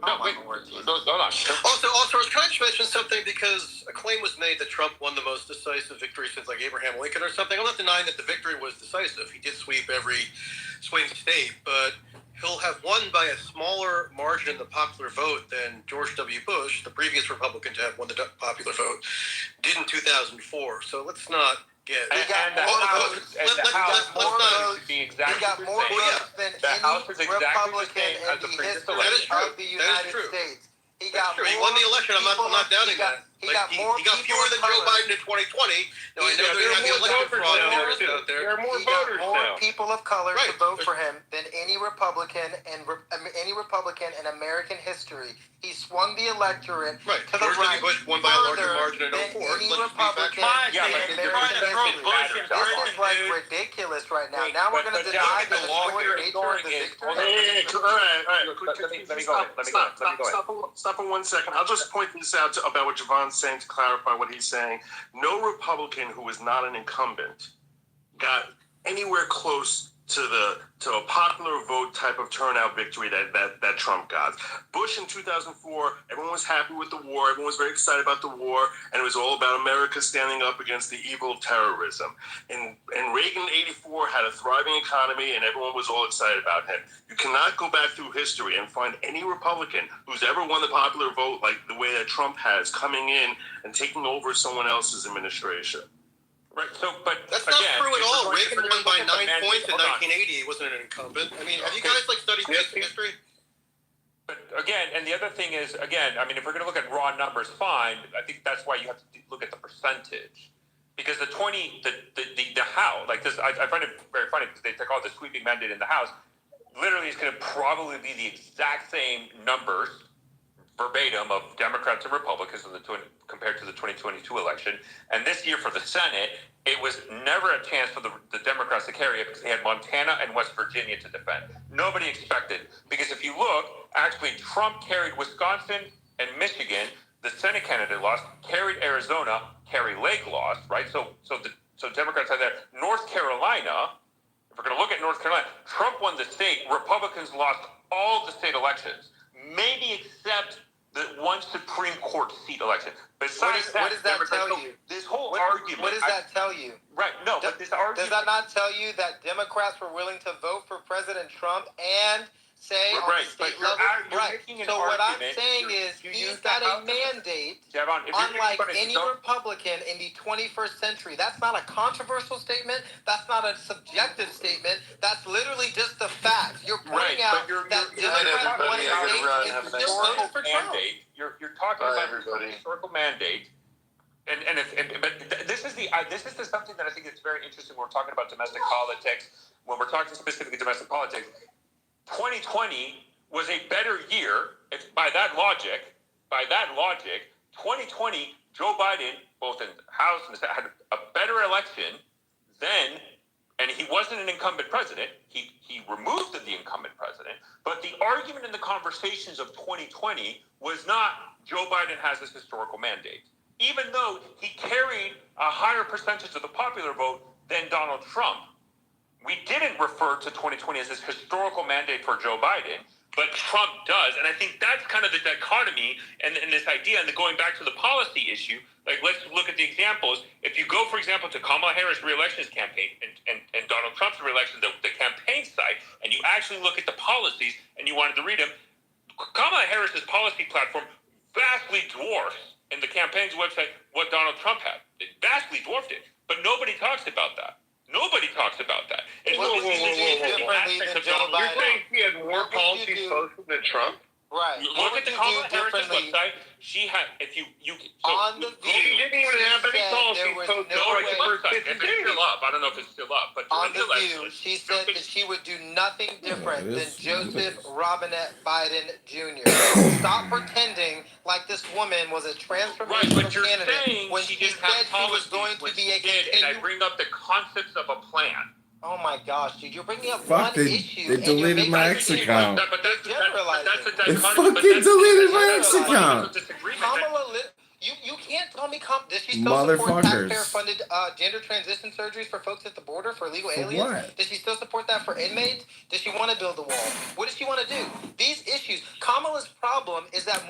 Also, I was trying to mention something because a claim was made that Trump won the most decisive victory since like Abraham Lincoln or something. I'm not denying that the victory was decisive. He did sweep every swing state, but he'll have won by a smaller margin in the popular vote than George W. Bush, the previous Republican to have won the popular vote, did in 2004. So let's not get. He got more votes than any Republican in the history of the United States. He got more. He won the election. I'm not doubting that. He got fewer than Joe Biden in 2020. Now I know they have the election fraud out there. There are more voters now. More people of color to vote for him than any Republican in American history. He swung the electorate to the right. Bush won by a larger margin in 2004. Any Republican in American history. This is like ridiculous right now. Now we're going to deny the historic nature of the victory. Stop for 1 second. I'll just point this out about what Javon's saying to clarify what he's saying. No Republican who is not an incumbent got anywhere close to a popular vote type of turnout victory that Trump got. Bush in 2004, everyone was happy with the war. Everyone was very excited about the war, and it was all about America standing up against the evil of terrorism. And Reagan in 84 had a thriving economy, and everyone was all excited about him. You cannot go back through history and find any Republican who's ever won the popular vote like the way that Trump has, coming in and taking over someone else's administration. Right. So, but that's not true at all. Reagan won by 9 points in 1980. He wasn't an incumbent. I mean, have you guys studied history? But again, and the other thing is, again, I mean, if we're going to look at raw numbers, fine. I think that's why you have to look at the percentage, because the House, like this, I find it very funny because they take all the sweeping mandate in the House. Literally, it's going to probably be the exact same numbers verbatim of Democrats and Republicans compared to the 2022 election. And this year for the Senate, it was never a chance for the Democrats to carry it because they had Montana and West Virginia to defend. Nobody expected. Because if you look, actually Trump carried Wisconsin and Michigan. The Senate candidate lost, carried Arizona, Carrie Lake lost, right? So Democrats had that. North Carolina, if we're going to look at North Carolina, Trump won the state. Republicans lost all the state elections, maybe except the one Supreme Court seat election. Besides what does that tell you? This whole argument. What does that tell you? Right. No, but this argument. Does that not tell you that Democrats were willing to vote for President Trump and say on the state level? Right. So what I'm saying is he's got a mandate, unlike any Republican in the 21st century. That's not a controversial statement. That's not a subjective statement. That's literally just the facts. You're pointing out that Democrats won the state and still voted for Trump. You're talking about a historical mandate. But this is something that I think is very interesting when we're talking about domestic politics. When we're talking specifically domestic politics, 2020, was a better year, if by that logic, 2020, Joe Biden, both in the House and the Senate, had a better election than, and he wasn't an incumbent president. He removed the incumbent president. But the argument in the conversations of 2020 was not Joe Biden has this historical mandate, even though he carried a higher percentage of the popular vote than Donald Trump. We didn't refer to 2020 as this historical mandate for Joe Biden, but Trump does. And I think that's kind of the dichotomy and this idea. And going back to the policy issue, like, let's look at the examples. If you go, for example, to Kamala Harris' re-election campaign and Donald Trump's re-election, the campaign side, and you actually look at the policies and you wanted to read them, Kamala Harris's policy platform vastly dwarfs in the campaign's website what Donald Trump had. It vastly dwarfed it. But nobody talks about that. Nobody talks about that. And You're saying he had more policies posted than Trump? Right. Look at the Kamala Harris website. She had, if you on the View, he didn't even have any policies posted. It's still up. I don't know if it's still up, but on the View, she said that she would do nothing different than Joseph Robinette Biden Jr. Stop pretending like this woman was a transformational candidate when she said she was going to be a and I bring up the concepts of a plan. Oh my gosh, dude! You're bringing up Fuck, one they issue. deleted my X account. But that's They fucking deleted my X account. Kamala, you can't tell me does she still support Motherfuckers. taxpayer-funded gender transition surgeries for folks at the border for illegal For aliens? what? Does she still support that for inmates? Does she want to build a wall? What does she want to do? These issues. Kamala's problem is that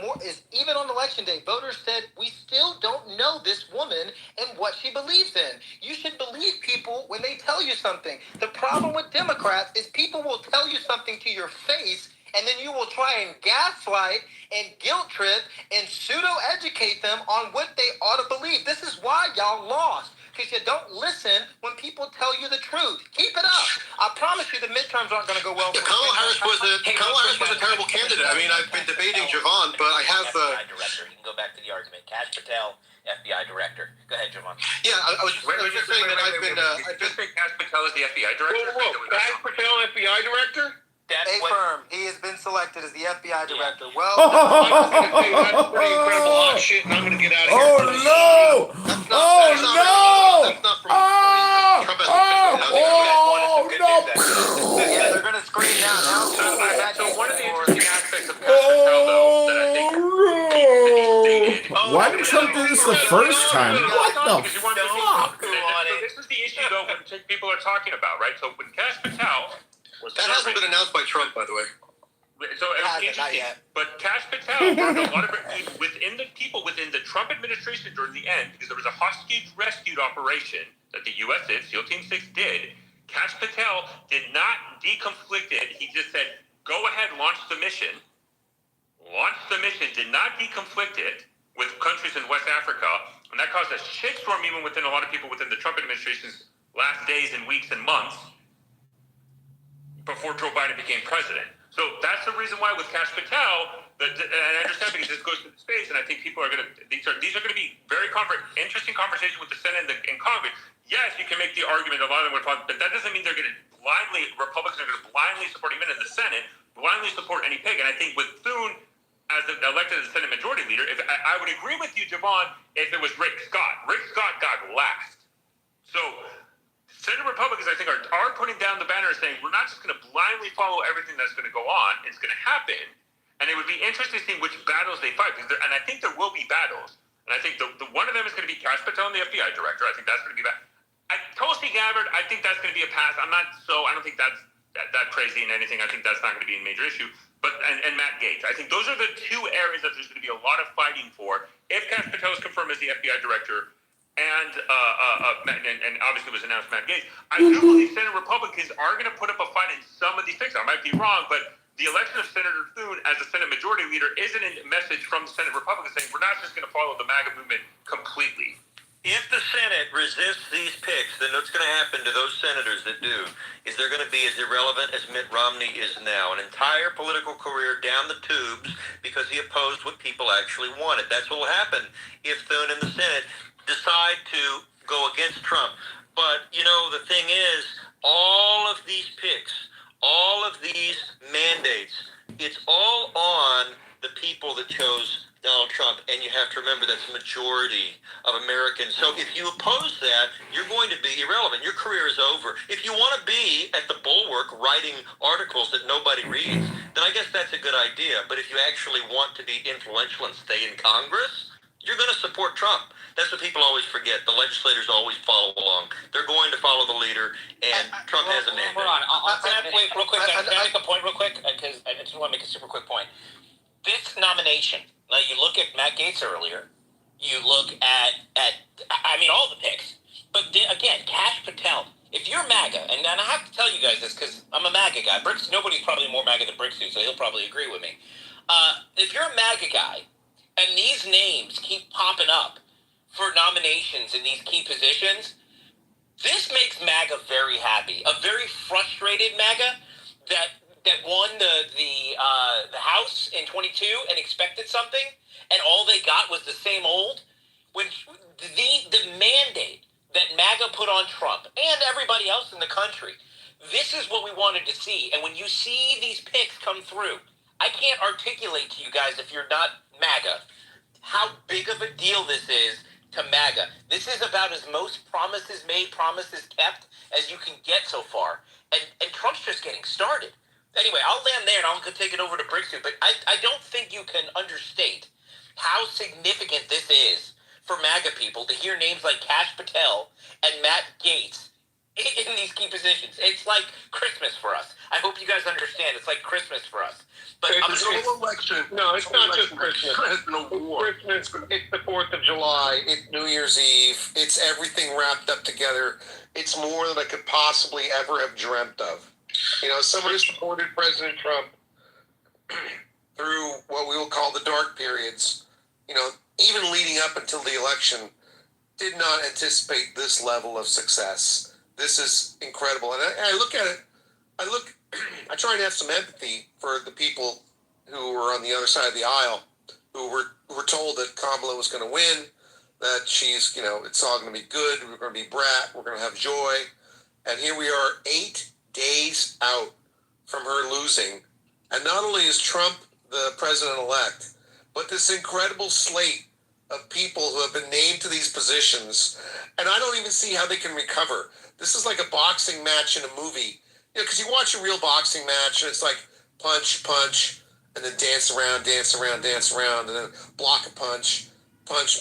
even on election day, voters said we still don't know this woman and what she believes in. You should believe people when they tell you something. The problem with Democrats is people will tell you something to your face, and then you will try and gaslight and guilt trip and pseudo-educate them on what they ought to believe. This is why y'all lost, because you don't listen when people tell you the truth. Keep it up. I promise you the midterms aren't going to go well. Yeah, Kamala Harris was a terrible candidate. I mean, I've been debating Javon, but I have FBI director. You can go back to the argument. Kash Patel, FBI director. Go ahead, Javon. Yeah, I was just saying that I've been. Kash Patel is the FBI director. Kash Patel, FBI director? Firm. He has been selected as the FBI director. Well, that's pretty incredible hot shit, and I'm going to get out of here. Oh no! Oh no! Yeah, they're going to scream now. So one of the interesting aspects of Kash Patel, though, that I think Why did Trump do this the first time? What the fuck? So this is the issue, though, when people are talking about, right? So when Kash Patel that hasn't been announced by Trump, by the way. So it's interesting. But Kash Patel worked a lot of it within the people within the Trump administration during the end, because there was a hostage rescue operation that the U.S. did, SEAL Team 6 did. Kash Patel did not deconflict it. He just said, go ahead, launch the mission. Launch the mission, did not deconflict it with countries in West Africa. And that caused a shitstorm even within a lot of people within the Trump administration's last days and weeks and months before Joe Biden became president. So that's the reason why with Kash Patel, and I understand because this goes to the space, and I think people are going to, these are going to be very interesting conversations with the Senate and Congress. Yes, you can make the argument, a lot of them would, but that doesn't mean they're going to Republicans are going to blindly support, even in the Senate, blindly support any pig. And I think with Thune, as elected as the Senate Majority Leader, I would agree with you, Javon, if it was Rick Scott. Rick Scott got last. So Senate Republicans, I think, are putting down the banner saying, we're not just going to blindly follow everything that's going to go on. It's going to happen. And it would be interesting to see which battles they fight. And I think there will be battles. And I think the one of them is going to be Kash Patel and the FBI director. I think that's going to be bad. Tulsi Gabbard, I think that's going to be a pass. I don't think that's that crazy in anything. I think that's not going to be a major issue. But and Matt Gaetz. I think those are the two areas that there's going to be a lot of fighting for. If Kash Patel is confirmed as the FBI director, and obviously was announced Matt Gaetz, I do believe Senate Republicans are going to put up a fight in some of these things. I might be wrong, but the election of Senator Thune as the Senate Majority Leader isn't a message from the Senate Republicans saying we're not just going to follow the MAGA movement completely. If the Senate resists these picks, then what's going to happen to those senators that do is they're going to be as irrelevant as Mitt Romney is now. An entire political career down the tubes because he opposed what people actually wanted. That's what will happen if Thune and the Senate decide to go against Trump. But, you know, the thing is, all of these picks, all of these mandates it's all on the people that chose Donald Trump, and you have to remember that's the majority of Americans. So if you oppose that, you're going to be irrelevant. Your career is over. If you want to be at the bulwark writing articles that nobody reads, then I guess that's a good idea. But if you actually want to be influential and stay in Congress, you're going to support Trump. That's what people always forget. The legislators always follow along. They're going to follow the leader, and Trump has a mandate. Hold on. I'll say that real quick. Can I make a point real quick? Because I just want to make a super quick point. This nomination, like you look at Matt Gaetz earlier, you look at I mean, all the picks. But again, Kash Patel, if you're MAGA, and I have to tell you guys this because I'm a MAGA guy. Bricks, nobody's probably more MAGA than Bricks, so he'll probably agree with me. If you're a MAGA guy, and these names keep popping up for nominations in these key positions, this makes MAGA very happy. A very frustrated MAGA that won the House in 22 and expected something, and all they got was the same old. When the mandate that MAGA put on Trump and everybody else in the country, this is what we wanted to see. And when you see these picks come through, I can't articulate to you guys, if you're not MAGA, how big of a deal this is to MAGA. This is about as most promises made, promises kept as you can get so far. And Trump's just getting started. Anyway, I'll land there and I'll take it over to Brixton, but I don't think you can understate how significant this is for MAGA people to hear names like Kash Patel and Matt Gaetz in these key positions. It's like Christmas for us. I hope you guys understand. It's like Christmas for us. But it's a whole election. No, it's not just Christmas. It's Christmas. It's the 4th of July. It's New Year's Eve. It's everything wrapped up together. It's more than I could possibly ever have dreamt of. You know, someone who supported President Trump through what we will call the dark periods, you know, even leading up until the election, did not anticipate this level of success. This is incredible. And I look at it, I try and have some empathy for the people who were on the other side of the aisle, who were told that Kamala was going to win, that she's, you know, it's all going to be good, we're going to be brat, we're going to have joy. And here we are 8 days out from her losing. And not only is Trump the president-elect, but this incredible slate of people who have been named to these positions, and I don't even see how they can recover. This is like a boxing match in a movie. You know, because you watch a real boxing match, and it's like punch, punch, and then dance around, and then block a punch,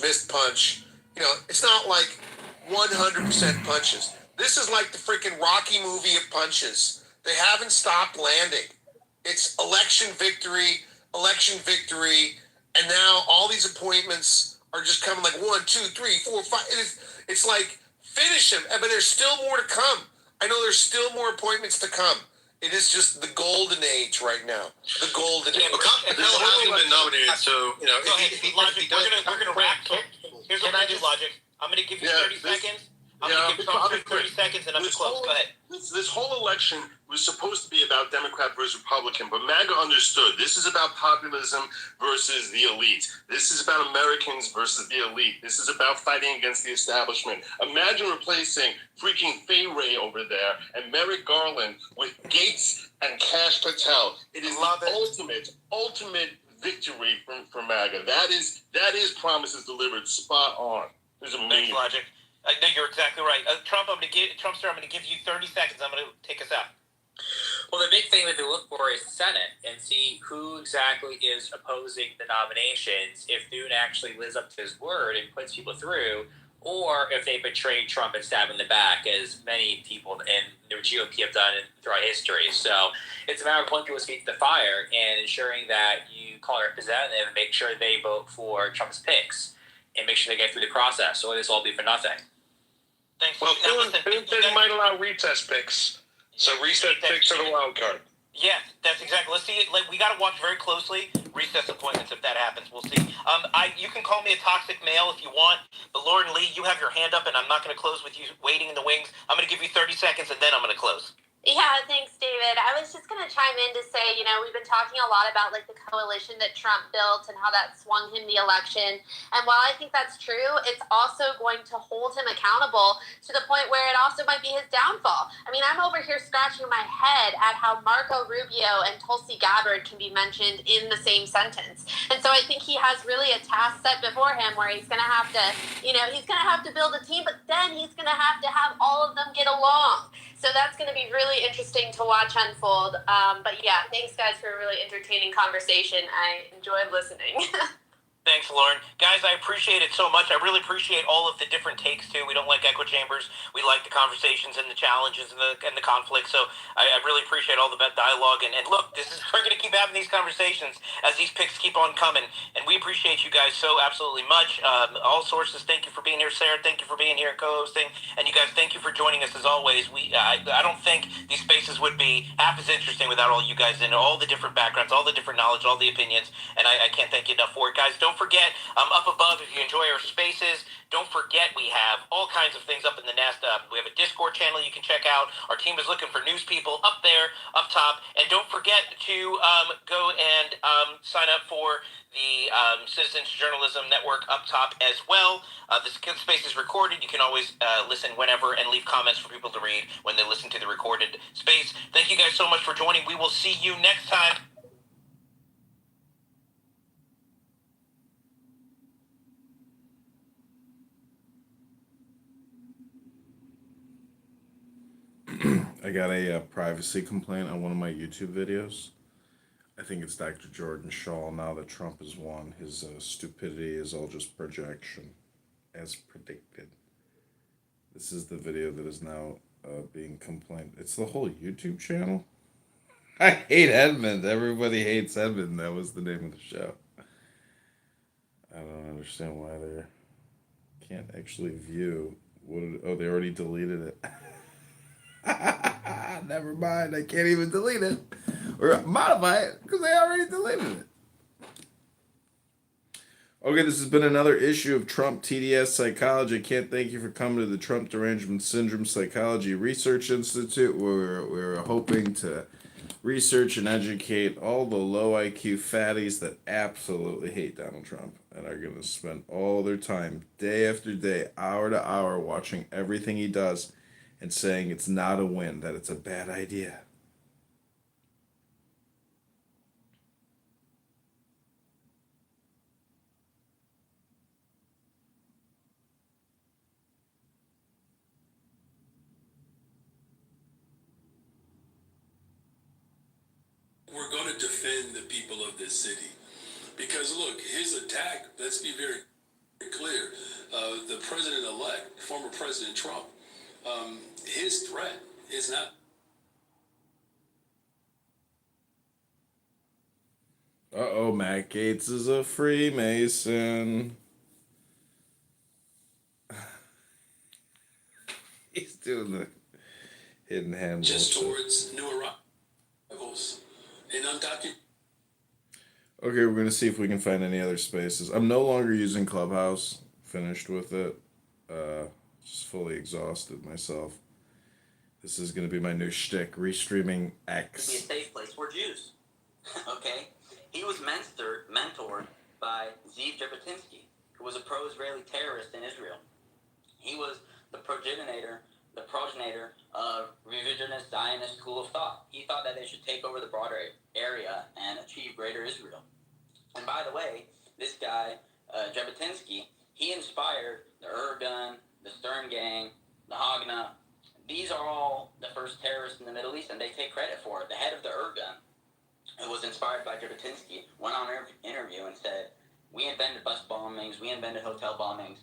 missed punch. You know, it's not like 100% punches. This is like the freaking Rocky movie of punches. They haven't stopped landing. It's election victory, and now all these appointments are just coming like 1, 2, 3, 4, 5. It's like, finish them, but there's still more to come. I know there's still more appointments to come. It is just the golden age right now. The golden age. Patel hasn't been nominated, so, you know. Logic, we're gonna wrap. Here's what I do, Logic. I'm gonna give you 30 seconds. I'm going to give Trump 30 seconds and I'm going to close. Go ahead. This whole election was supposed to be about Democrat versus Republican, but MAGA understood this is about populism versus the elite. This is about Americans versus the elite. This is about fighting against the establishment. Imagine replacing freaking Fay Ray over there and Merrick Garland with Gaetz and Kash Patel. It is the ultimate victory for MAGA. That is promises delivered spot on. There's a Thanks, Logic. No, you're exactly right. Trump, I'm going to give you 30 seconds. I'm going to take us out. Well, the big thing that they look for is the Senate and see who exactly is opposing the nominations, if Thune actually lives up to his word and puts people through, or if they betray Trump and stab him in the back, as many people in the GOP have done throughout history. So it's a matter of pulling people's feet to the fire and ensuring that you call a representative and make sure they vote for Trump's picks and make sure they get through the process, or this will all be for nothing. Thanks. Well, Thune said he might allow recess picks. So recess picks are the wild card. Yeah, that's exactly. Let's see. We got to watch very closely recess appointments if that happens. We'll see. You can call me a toxic male if you want, but Lauren Lee, you have your hand up, and I'm not going to close with you waiting in the wings. I'm going to give you 30 seconds, and then I'm going to close. Yeah, thanks, David. I was just going to chime in to say, we've been talking a lot about like the coalition that Trump built and how that swung him the election. And while I think that's true, it's also going to hold him accountable to the point where it also might be his downfall. I mean, I'm over here scratching my head at how Marco Rubio and Tulsi Gabbard can be mentioned in the same sentence. And so I think he has really a task set before him where he's going to have to, he's going to have to build a team, but then he's going to have all of them get along. So that's going to be really interesting to watch unfold. But yeah, thanks guys for a really entertaining conversation. I enjoyed listening. Thanks, Lauren. Guys, I appreciate it so much. I really appreciate all of the different takes, too. We don't like echo chambers. We like the conversations and the challenges and the conflict. So I really appreciate all the dialogue. And look, we're going to keep having these conversations as these picks keep on coming. And we appreciate you guys so absolutely much. All sources, thank you for being here. Sarah, thank you for being here co-hosting. And you guys, thank you for joining us as always. I don't think these spaces would be half as interesting without all you guys and all the different backgrounds, all the different knowledge, all the opinions. And I can't thank you enough for it. Guys, don't forget, up above, if you enjoy our spaces, don't forget we have all kinds of things up in the nest. We have a Discord channel you can check out. Our team is looking for news people up there, up top. And don't forget to go and sign up for the Citizens Journalism Network up top as well. This space is recorded. You can always listen whenever and leave comments for people to read when they listen to the recorded space. Thank you guys so much for joining. We will see you next time. I got a privacy complaint on one of my YouTube videos. I think it's Dr. Jordan Shaw. Now that Trump has won, his stupidity is all just projection, as predicted. This is the video that is now being complained. It's the whole YouTube channel. I hate Edmund. Everybody hates Edmund. That was the name of the show. I don't understand why they can't actually view what. They already deleted it. Never mind, I can't even delete it or modify it because they already deleted it. Okay, this has been another issue of Trump TDS Psychology. I can't thank you for coming to the Trump Derangement Syndrome Psychology Research Institute. We're hoping to research and educate all the low IQ fatties that absolutely hate Donald Trump and are going to spend all their time, day after day, hour to hour, watching everything he does and saying it's not a win, that it's a bad idea. We're going to defend the people of this city. Because look, his attack, let's be very clear, the president-elect, former President Trump, his threat is not. Uh-oh, Matt Gaetz is a Freemason. He's doing the hidden hand. Just towards new arrivals and undocumented. Okay, we're going to see if we can find any other spaces. I'm no longer using Clubhouse. Finished with it. Just fully exhausted myself. This is going to be my new shtick, restreaming X. Be a safe place for Jews. Okay? He was mentored by Zeev Jabotinsky, who was a pro-Israeli terrorist in Israel. He was the progenitor of revisionist Zionist school of thought. He thought that they should take over the broader area and achieve greater Israel. And by the way, this guy, Jabotinsky, he inspired the Irgun, the Stern Gang, the Haganah. These are all the first terrorists in the Middle East, and they take credit for it. The head of the Irgun, who was inspired by Jabotinsky, went on an interview and said, "We invented bus bombings, we invented hotel bombings."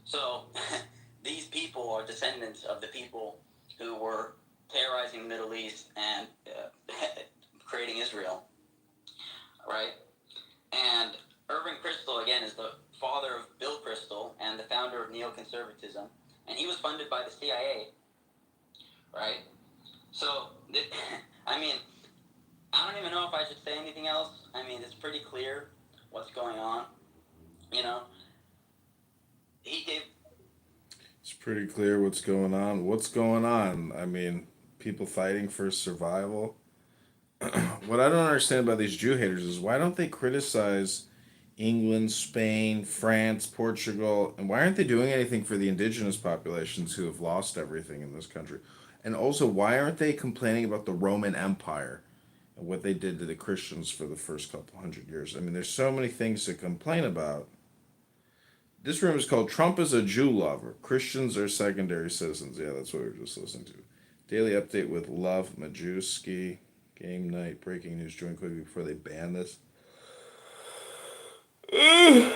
So these people are descendants of the people who were terrorizing the Middle East and creating Israel, right? And Irving Kristol, again, is the father of Bill Kristol and the founder of neoconservatism, and he was funded by the CIA, right? So, I mean, I don't even know if I should say anything else. I mean, it's pretty clear what's going on, you know? It's pretty clear what's going on. What's going on? I mean, people fighting for survival. What I don't understand about these Jew haters is why don't they criticize England, Spain, France, Portugal, and why aren't they doing anything for the indigenous populations who have lost everything in this country? And also, why aren't they complaining about the Roman Empire and what they did to the Christians for the first couple hundred years? I mean, there's so many things to complain about. This room is called Trump is a Jew Lover. Christians are secondary citizens. Yeah, that's what we were just listening to. Daily update with Love Majewski. Game night. Breaking news. Join quickly before they ban this. Big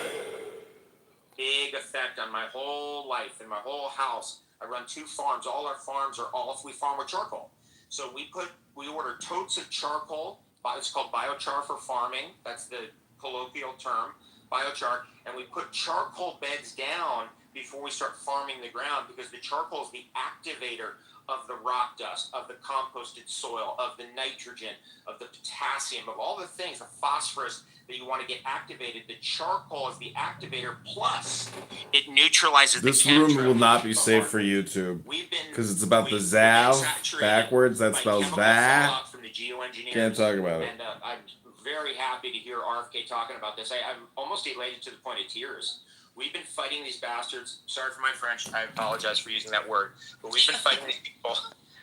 effect on my whole life and my whole house. I run 2 farms. All our farms are we farm with charcoal. So we order totes of charcoal. It's called biochar for farming. That's the colloquial term, biochar. And we put charcoal beds down before we start farming the ground because the charcoal is the activator of the rock dust, of the composted soil, of the nitrogen, of the potassium, of all the things, the phosphorus that you want to get activated. The charcoal is the activator, plus it neutralizes This the room will not be safe for YouTube because it's about the Zav backwards. That spells Va. from the geoengineers. Can't talk about it. And I'm very happy to hear RFK talking about this. I'm almost elated to the point of tears. We've been fighting these bastards. Sorry for my French. I apologize for using that word. But we've been fighting these people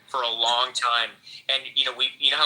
for a long time. And, you know how